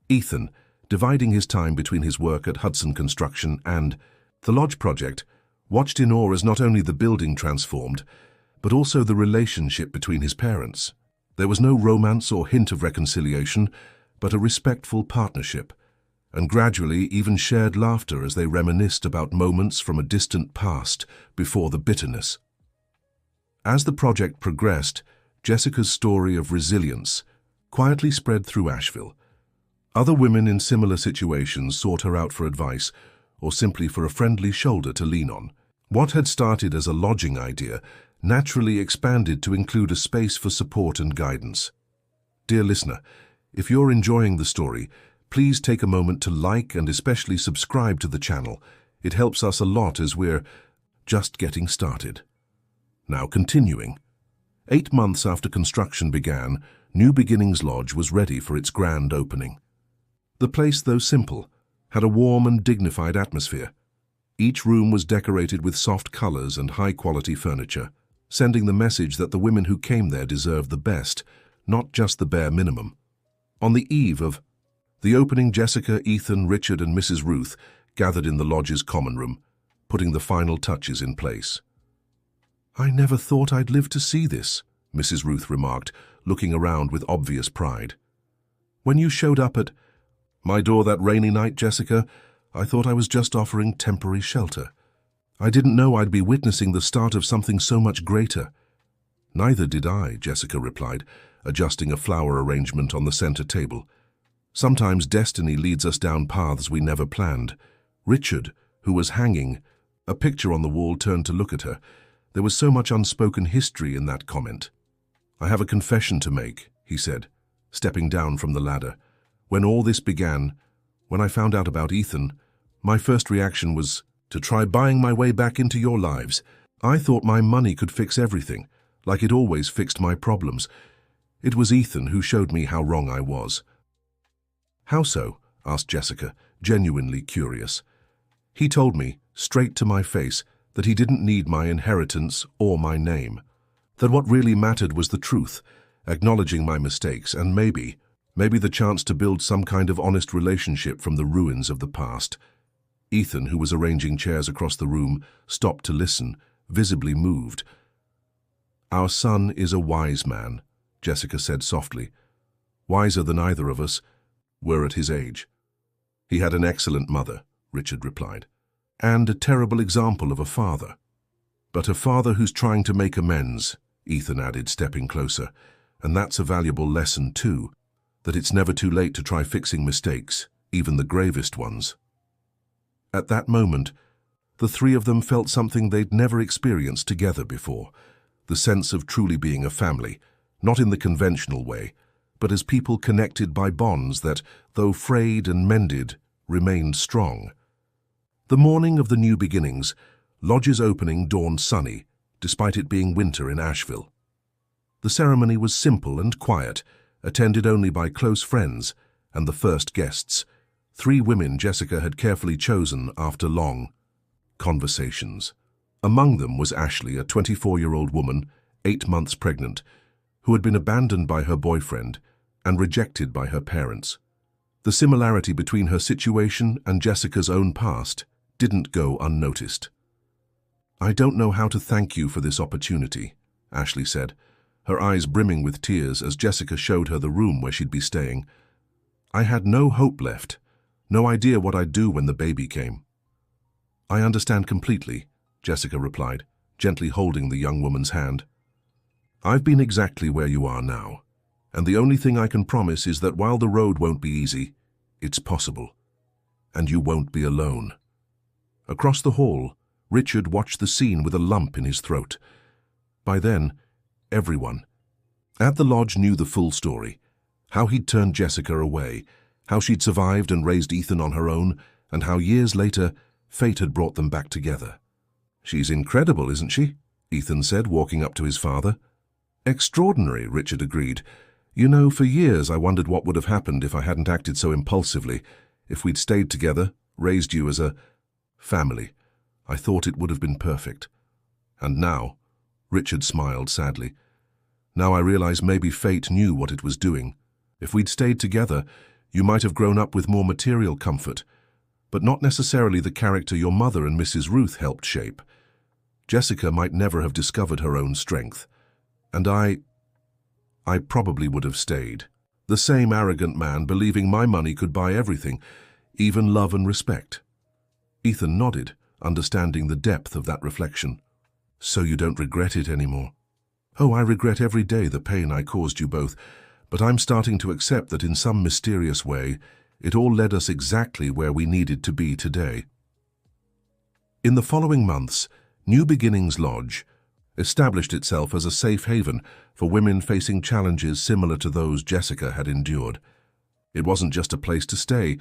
Ethan, dividing his time between his work at Hudson Construction and the lodge project, watched in awe as not only the building transformed, but also the relationship between his parents. There was no romance or hint of reconciliation, but a respectful partnership, and gradually even shared laughter as they reminisced about moments from a distant past before the bitterness. As the project progressed, Jessica's story of resilience quietly spread through Asheville. Other women in similar situations sought her out for advice or simply for a friendly shoulder to lean on. What had started as a lodging idea naturally expanded to include a space for support and guidance. Dear listener, if you're enjoying the story, please take a moment to like and especially subscribe to the channel. It helps us a lot as we're just getting started. Now continuing. 8 months after construction began, New Beginnings Lodge was ready for its grand opening. The place, though simple, had a warm and dignified atmosphere. Each room was decorated with soft colors and high-quality furniture, sending the message that the women who came there deserved the best, not just the bare minimum. On the eve of the opening, Jessica, Ethan, Richard, and Mrs. Ruth gathered in the lodge's common room, putting the final touches in place. "I never thought I'd live to see this," Mrs. Ruth remarked, looking around with obvious pride. "When you showed up at my door that rainy night, Jessica, I thought I was just offering temporary shelter. I didn't know I'd be witnessing the start of something so much greater." "Neither did I," Jessica replied, adjusting a flower arrangement on the center table. "Sometimes destiny leads us down paths we never planned." Richard, who was hanging a picture on the wall, turned to look at her. There was so much unspoken history in that comment. "I have a confession to make," he said, stepping down from the ladder. "When all this began, when I found out about Ethan, my first reaction was to try buying my way back into your lives. I thought my money could fix everything, like it always fixed my problems. It was Ethan who showed me how wrong I was." "How so?" asked Jessica, genuinely curious. "He told me, straight to my face, that he didn't need my inheritance or my name. That what really mattered was the truth, acknowledging my mistakes, and maybe the chance to build some kind of honest relationship from the ruins of the past." Ethan, who was arranging chairs across the room, stopped to listen, visibly moved. "Our son is a wise man," Jessica said softly. "Wiser than either of us were at his age." "He had an excellent mother," Richard replied, "and a terrible example of a father. But a father who's trying to make amends," Ethan added, stepping closer. "And that's a valuable lesson too, that it's never too late to try fixing mistakes, even the gravest ones." At that moment, the three of them felt something they'd never experienced together before, the sense of truly being a family, not in the conventional way, but as people connected by bonds that, though frayed and mended, remained strong. The morning of the New Beginnings Lodge's opening dawned sunny, despite it being winter in Asheville. The ceremony was simple and quiet, attended only by close friends and the first guests, 3 women Jessica had carefully chosen after long conversations. Among them was Ashley, a 24-year-old woman, 8 months pregnant, who had been abandoned by her boyfriend and rejected by her parents. The similarity between her situation and Jessica's own past didn't go unnoticed. "I don't know how to thank you for this opportunity," Ashley said, her eyes brimming with tears as Jessica showed her the room where she'd be staying. "I had no hope left, no idea what I'd do when the baby came." "I understand completely," Jessica replied, gently holding the young woman's hand. "I've been exactly where you are now, and the only thing I can promise is that while the road won't be easy, it's possible, and you won't be alone." Across the hall, Richard watched the scene with a lump in his throat. By then, everyone at the lodge knew the full story, how he'd turned Jessica away, how she'd survived and raised Ethan on her own, and how years later, fate had brought them back together. "She's incredible, isn't she?" Ethan said, walking up to his father. "Extraordinary," Richard agreed. "You know, for years I wondered what would have happened if I hadn't acted so impulsively, if we'd stayed together, raised you as a family. I thought it would have been perfect. And now," Richard smiled sadly, Now I realize maybe fate knew what it was doing. If we'd stayed together, you might have grown up with more material comfort, but not necessarily the character your mother and Mrs. Ruth helped shape. Jessica might never have discovered her own strength, and I probably would have stayed. The same arrogant man believing my money could buy everything, even love and respect. Ethan nodded, understanding the depth of that reflection. So you don't regret it anymore? Oh, I regret every day the pain I caused you both, but I'm starting to accept that in some mysterious way, it all led us exactly where we needed to be today. In the following months, New Beginnings Lodge established itself as a safe haven for women facing challenges similar to those Jessica had endured. It wasn't just a place to stay,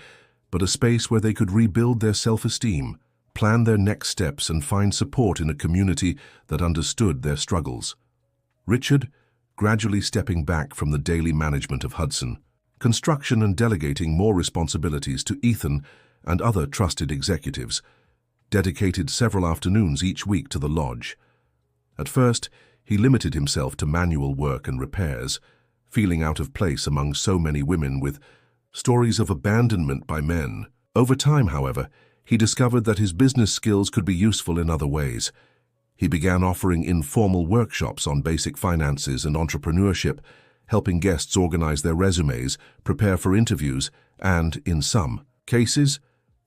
but a space where they could rebuild their self-esteem, plan their next steps, and find support in a community that understood their struggles. Richard, gradually stepping back from the daily management of Hudson, construction and delegating more responsibilities to Ethan and other trusted executives, dedicated several afternoons each week to the lodge. At first, he limited himself to manual work and repairs, feeling out of place among so many women with stories of abandonment by men. Over time, however, he discovered that his business skills could be useful in other ways. He began offering informal workshops on basic finances and entrepreneurship, helping guests organize their resumes, prepare for interviews, and, in some cases,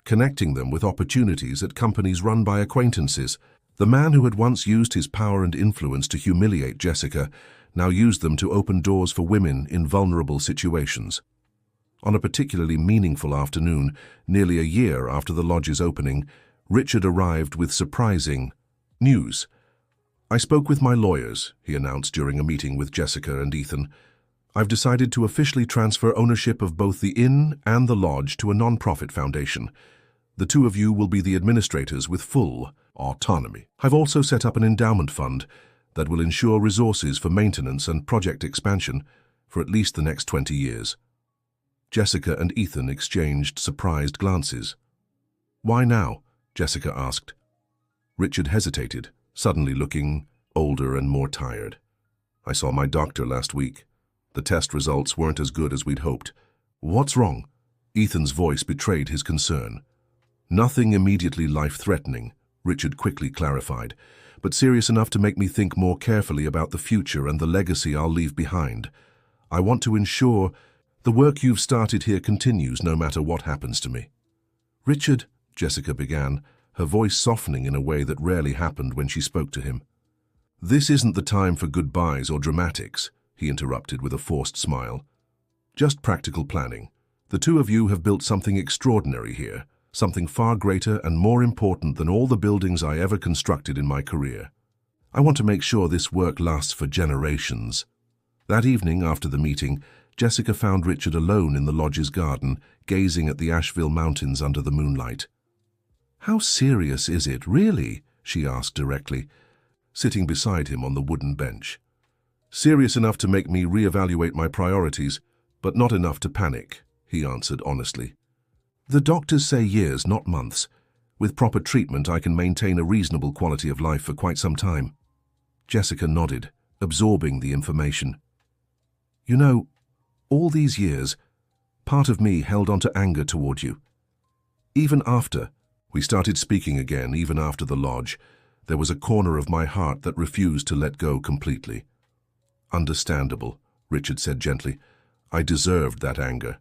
connecting them with opportunities at companies run by acquaintances. The man who had once used his power and influence to humiliate Jessica now used them to open doors for women in vulnerable situations. On a particularly meaningful afternoon, nearly a year after the lodge's opening, Richard arrived with surprising news. I spoke with my lawyers, he announced during a meeting with Jessica and Ethan. I've decided to officially transfer ownership of both the inn and the lodge to a non-profit foundation. The two of you will be the administrators with full autonomy. I've also set up an endowment fund that will ensure resources for maintenance and project expansion for at least the next 20 years. Jessica and Ethan exchanged surprised glances. Why now? Jessica asked. Richard hesitated, suddenly looking older and more tired. I saw my doctor last week. The test results weren't as good as we'd hoped. What's wrong? Ethan's voice betrayed his concern. Nothing immediately life-threatening, Richard quickly clarified, but serious enough to make me think more carefully about the future and the legacy I'll leave behind. I want to ensure the work you've started here continues no matter what happens to me. Richard, Jessica began, her voice softening in a way that rarely happened when she spoke to him. This isn't the time for goodbyes or dramatics, he interrupted with a forced smile. Just practical planning. The two of you have built something extraordinary here, something far greater and more important than all the buildings I ever constructed in my career. I want to make sure this work lasts for generations. That evening, after the meeting, Jessica found Richard alone in the lodge's garden, gazing at the Asheville Mountains under the moonlight. How serious is it, really? She asked directly, sitting beside him on the wooden bench. Serious enough to make me reevaluate my priorities, but not enough to panic, he answered honestly. The doctors say years, not months. With proper treatment, I can maintain a reasonable quality of life for quite some time. Jessica nodded, absorbing the information. You know, all these years, part of me held on to anger toward you. Even after we started speaking again, even after the lodge, there was a corner of my heart that refused to let go completely. Understandable, Richard said gently. I deserved that anger.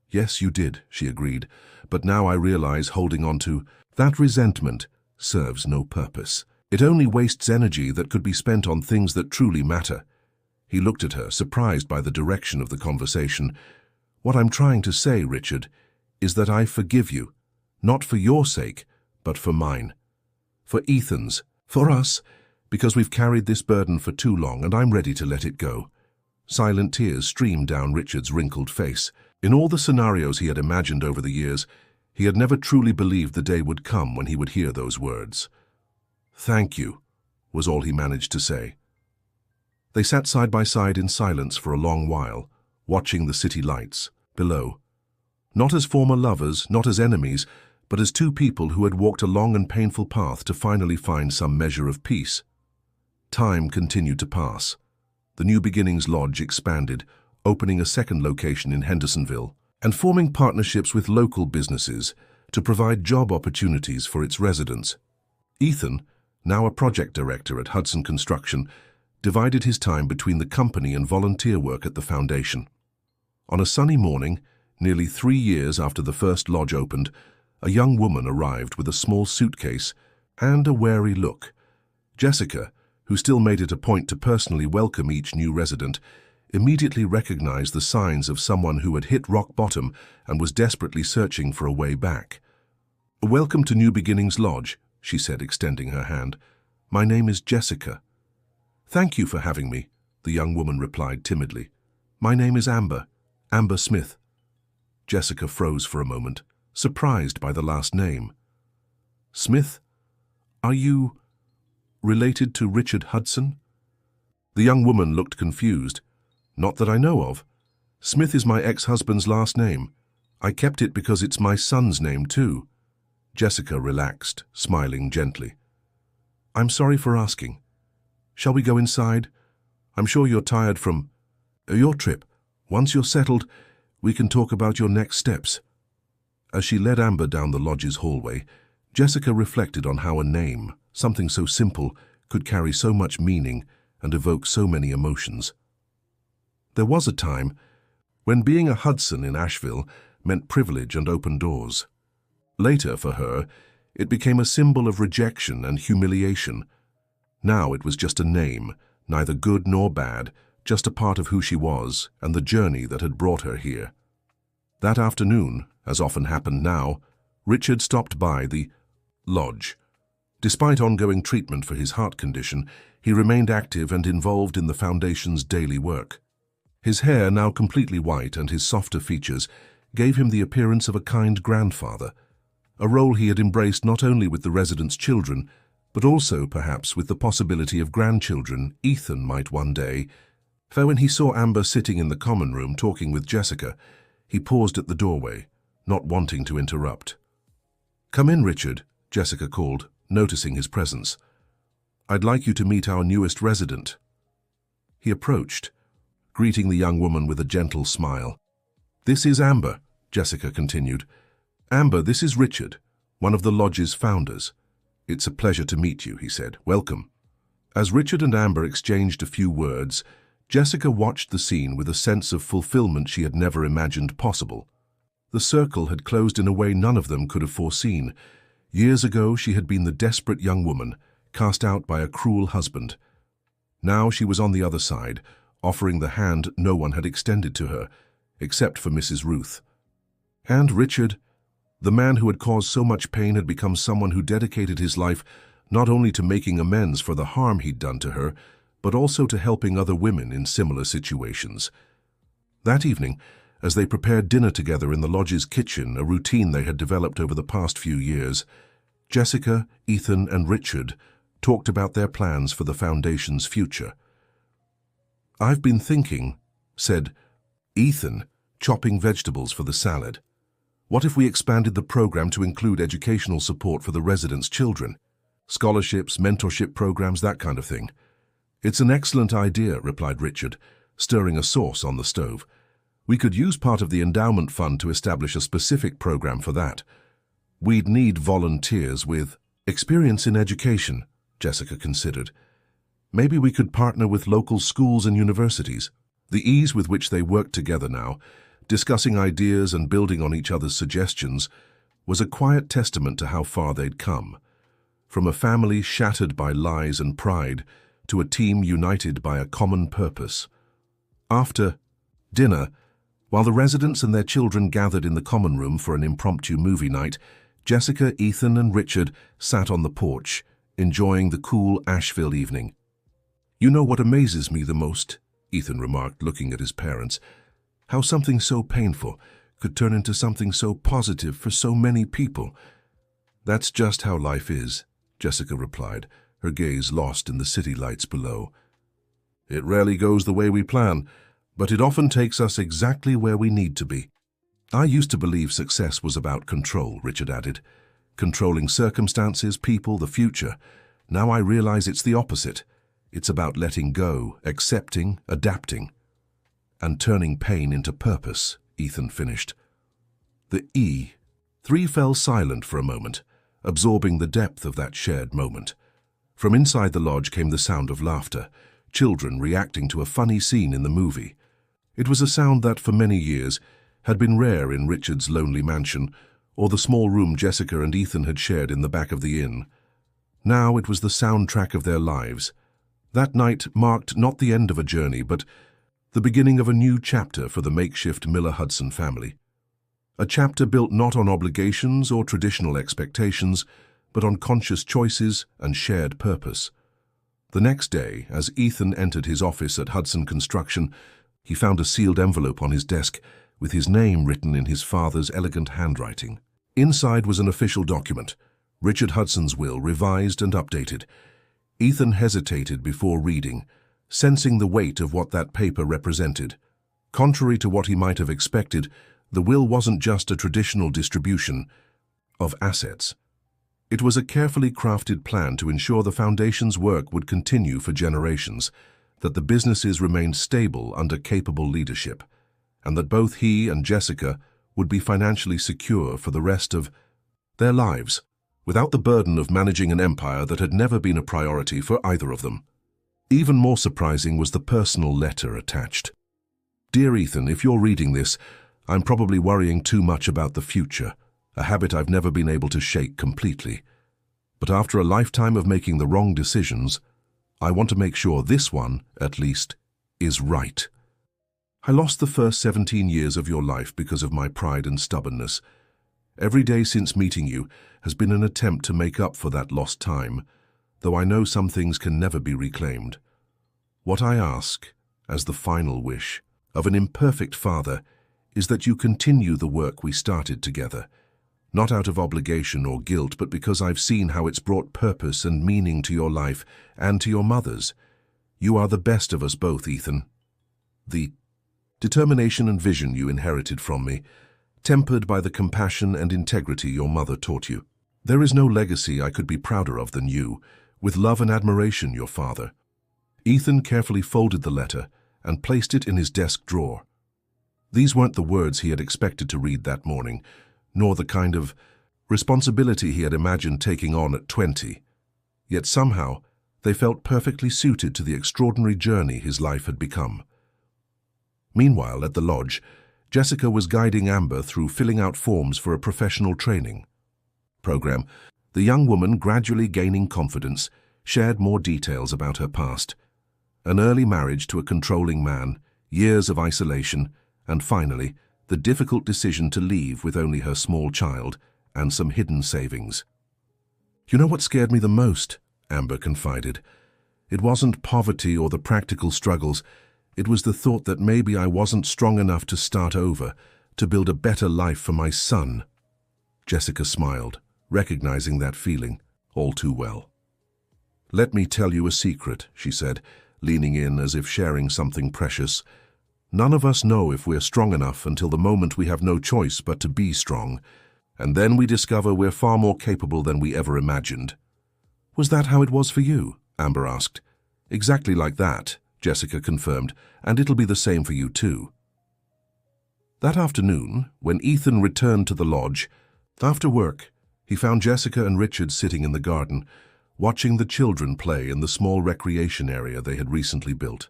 Yes, you did, she agreed, but now I realize holding on to that resentment serves no purpose. It only wastes energy that could be spent on things that truly matter. He looked at her, surprised by the direction of the conversation. What I'm trying to say, Richard, is that I forgive you, not for your sake, but for mine. For Ethan's, for us, because we've carried this burden for too long and I'm ready to let it go. Silent tears streamed down Richard's wrinkled face. In all the scenarios he had imagined over the years, he had never truly believed the day would come when he would hear those words. Thank you, was all he managed to say. They sat side by side in silence for a long while, watching the city lights below. Not as former lovers, not as enemies, but as two people who had walked a long and painful path to finally find some measure of peace. Time continued to pass. The New Beginnings Lodge expanded, opening a second location in Hendersonville and forming partnerships with local businesses to provide job opportunities for its residents. Ethan, now a project director at Hudson Construction, divided his time between the company and volunteer work at the foundation. On a sunny morning, nearly 3 years after the first lodge opened, a young woman arrived with a small suitcase and a wary look. Jessica, who still made it a point to personally welcome each new resident, immediately recognized the signs of someone who had hit rock bottom and was desperately searching for a way back. "Welcome to New Beginnings Lodge," she said, extending her hand. "My name is Jessica." "Thank you for having me," the young woman replied timidly. "My name is Amber Smith." Jessica froze for a moment, surprised by the last name. "Smith? Are you related to Richard Hudson?" The young woman looked confused. "Not that I know of. Smith is my ex-husband's last name. I kept it because it's my son's name too." Jessica relaxed, smiling gently. "I'm sorry for asking. Shall we go inside? I'm sure you're tired from your trip. Once you're settled, we can talk about your next steps." As she led Amber down the lodge's hallway, Jessica reflected on how a name, something so simple, could carry so much meaning and evoke so many emotions. There was a time when being a Hudson in Asheville meant privilege and open doors. Later, for her, it became a symbol of rejection and humiliation. Now it was just a name, neither good nor bad, just a part of who she was and the journey that had brought her here. That afternoon, as often happened now, Richard stopped by the lodge. Despite ongoing treatment for his heart condition, he remained active and involved in the foundation's daily work. His hair, now completely white, and his softer features gave him the appearance of a kind grandfather, a role he had embraced not only with the residents' children, but also, perhaps, with the possibility of grandchildren Ethan might one day. For when he saw Amber sitting in the common room talking with Jessica, he paused at the doorway, not wanting to interrupt. "Come in, Richard," Jessica called, noticing his presence. "I'd like you to meet our newest resident." He approached, greeting the young woman with a gentle smile. "This is Amber," Jessica continued. "Amber, this is Richard, one of the lodge's founders. It's a pleasure to meet you," he said. "Welcome." As Richard and Amber exchanged a few words, Jessica watched the scene with a sense of fulfillment she had never imagined possible. The circle had closed in a way none of them could have foreseen. Years ago, she had been the desperate young woman, cast out by a cruel husband. Now she was on the other side, offering the hand no one had extended to her, except for Mrs. Ruth. And Richard, the man who had caused so much pain, had become someone who dedicated his life not only to making amends for the harm he'd done to her, but also to helping other women in similar situations. That evening, as they prepared dinner together in the lodge's kitchen, a routine they had developed over the past few years, Jessica, Ethan, and Richard talked about their plans for the foundation's future. "I've been thinking," said Ethan, chopping vegetables for the salad. "What if we expanded the program to include educational support for the residents' children? Scholarships, mentorship programs, that kind of thing." "It's an excellent idea," replied Richard, stirring a sauce on the stove. "We could use part of the endowment fund to establish a specific program for that. We'd need volunteers with experience in education," Jessica considered. "Maybe we could partner with local schools and universities." The ease with which they worked together now, discussing ideas and building on each other's suggestions, was a quiet testament to how far they'd come. From a family shattered by lies and pride to a team united by a common purpose. After dinner, while the residents and their children gathered in the common room for an impromptu movie night, Jessica, Ethan, and Richard sat on the porch, enjoying the cool Asheville evening. "You know what amazes me the most?" Ethan remarked, looking at his parents. "How something so painful could turn into something so positive for so many people." "That's just how life is," Jessica replied, her gaze lost in the city lights below. "It rarely goes the way we plan, but it often takes us exactly where we need to be." "I used to believe success was about control," Richard added. "Controlling circumstances, people, the future. Now I realize it's the opposite. It's about letting go, accepting, adapting, and turning pain into purpose, Ethan finished. The E. Three fell silent for a moment, absorbing the depth of that shared moment. From inside the lodge came the sound of laughter, children reacting to a funny scene in the movie. It was a sound that, for many years, had been rare in Richard's lonely mansion, or the small room Jessica and Ethan had shared in the back of the inn. Now it was the soundtrack of their lives. That night marked not the end of a journey, but the beginning of a new chapter for the makeshift Miller Hudson family. A chapter built not on obligations or traditional expectations, but on conscious choices and shared purpose. The next day, as Ethan entered his office at Hudson Construction, he found a sealed envelope on his desk with his name written in his father's elegant handwriting. Inside was an official document, Richard Hudson's will, revised and updated. Ethan hesitated before reading, sensing the weight of what that paper represented. Contrary to what he might have expected, the will wasn't just a traditional distribution of assets. It was a carefully crafted plan to ensure the foundation's work would continue for generations, that the businesses remained stable under capable leadership, and that both he and Jessica would be financially secure for the rest of their lives, without the burden of managing an empire that had never been a priority for either of them. Even more surprising was the personal letter attached. Dear Ethan, if you're reading this, I'm probably worrying too much about the future, a habit I've never been able to shake completely. But after a lifetime of making the wrong decisions, I want to make sure this one, at least, is right. I lost the first 17 years of your life because of my pride and stubbornness. Every day since meeting you has been an attempt to make up for that lost time, though I know some things can never be reclaimed. What I ask, as the final wish, of an imperfect father, is that you continue the work we started together, not out of obligation or guilt, but because I've seen how it's brought purpose and meaning to your life and to your mother's. You are the best of us both, Ethan. The determination and vision you inherited from me, tempered by the compassion and integrity your mother taught you. There is no legacy I could be prouder of than you. With love and admiration, your father. Ethan carefully folded the letter and placed it in his desk drawer. These weren't the words he had expected to read that morning, nor the kind of responsibility he had imagined taking on at 20. Yet somehow, they felt perfectly suited to the extraordinary journey his life had become. Meanwhile, at the lodge, Jessica was guiding Amber through filling out forms for a professional training program. The young woman, gradually gaining confidence, shared more details about her past. An early marriage to a controlling man, years of isolation, and finally, the difficult decision to leave with only her small child and some hidden savings. You know what scared me the most? Amber confided. It wasn't poverty or the practical struggles. It was the thought that maybe I wasn't strong enough to start over, to build a better life for my son. Jessica smiled, recognizing that feeling all too well. Let me tell you a secret, she said, leaning in as if sharing something precious. None of us know if we're strong enough until the moment we have no choice but to be strong, and then we discover we're far more capable than we ever imagined. Was that how it was for you? Amber asked. Exactly like that, Jessica confirmed, and it'll be the same for you too. That afternoon, when Ethan returned to the lodge, after work, he found Jessica and Richard sitting in the garden, watching the children play in the small recreation area they had recently built.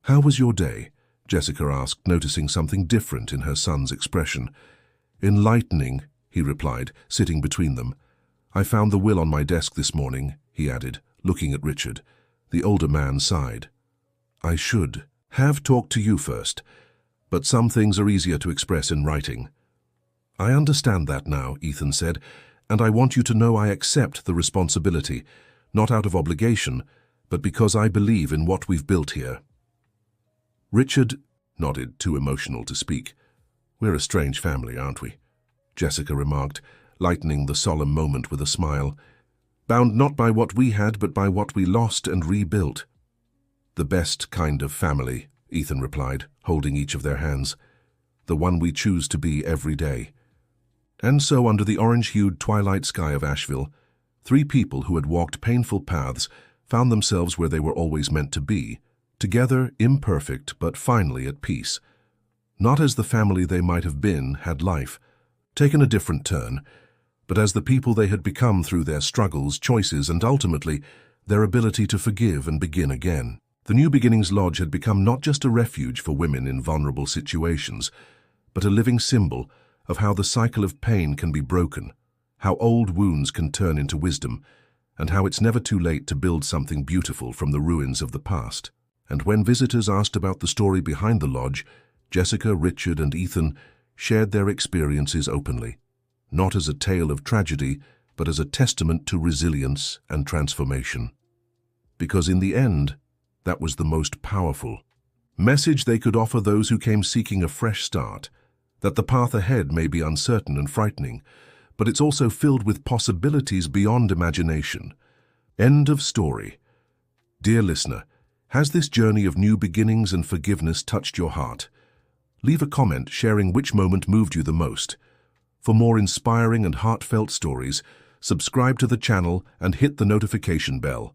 How was your day? Jessica asked, noticing something different in her son's expression. Enlightening, he replied, sitting between them. I found the will on my desk this morning, he added, looking at Richard. The older man sighed. I should have talked to you first, but some things are easier to express in writing. I understand that now, Ethan said, and I want you to know I accept the responsibility, not out of obligation, but because I believe in what we've built here. Richard nodded, too emotional to speak. We're a strange family, aren't we? Jessica remarked, lightening the solemn moment with a smile. Bound not by what we had, but by what we lost and rebuilt. The best kind of family, Ethan replied, holding each of their hands. The one we choose to be every day. And so, under the orange-hued twilight sky of Asheville, three people who had walked painful paths found themselves where they were always meant to be, together, imperfect, but finally at peace. Not as the family they might have been had life taken a different turn, but as the people they had become through their struggles, choices, and ultimately their ability to forgive and begin again. The New Beginnings Lodge had become not just a refuge for women in vulnerable situations, but a living symbol of how the cycle of pain can be broken, how old wounds can turn into wisdom, and how it's never too late to build something beautiful from the ruins of the past. And when visitors asked about the story behind the lodge, Jessica, Richard, and Ethan shared their experiences openly, not as a tale of tragedy, but as a testament to resilience and transformation. Because in the end, that was the most powerful message they could offer those who came seeking a fresh start, that the path ahead may be uncertain and frightening, but it's also filled with possibilities beyond imagination. End of story. Dear listener, has this journey of new beginnings and forgiveness touched your heart? Leave a comment sharing which moment moved you the most. For more inspiring and heartfelt stories, subscribe to the channel and hit the notification bell.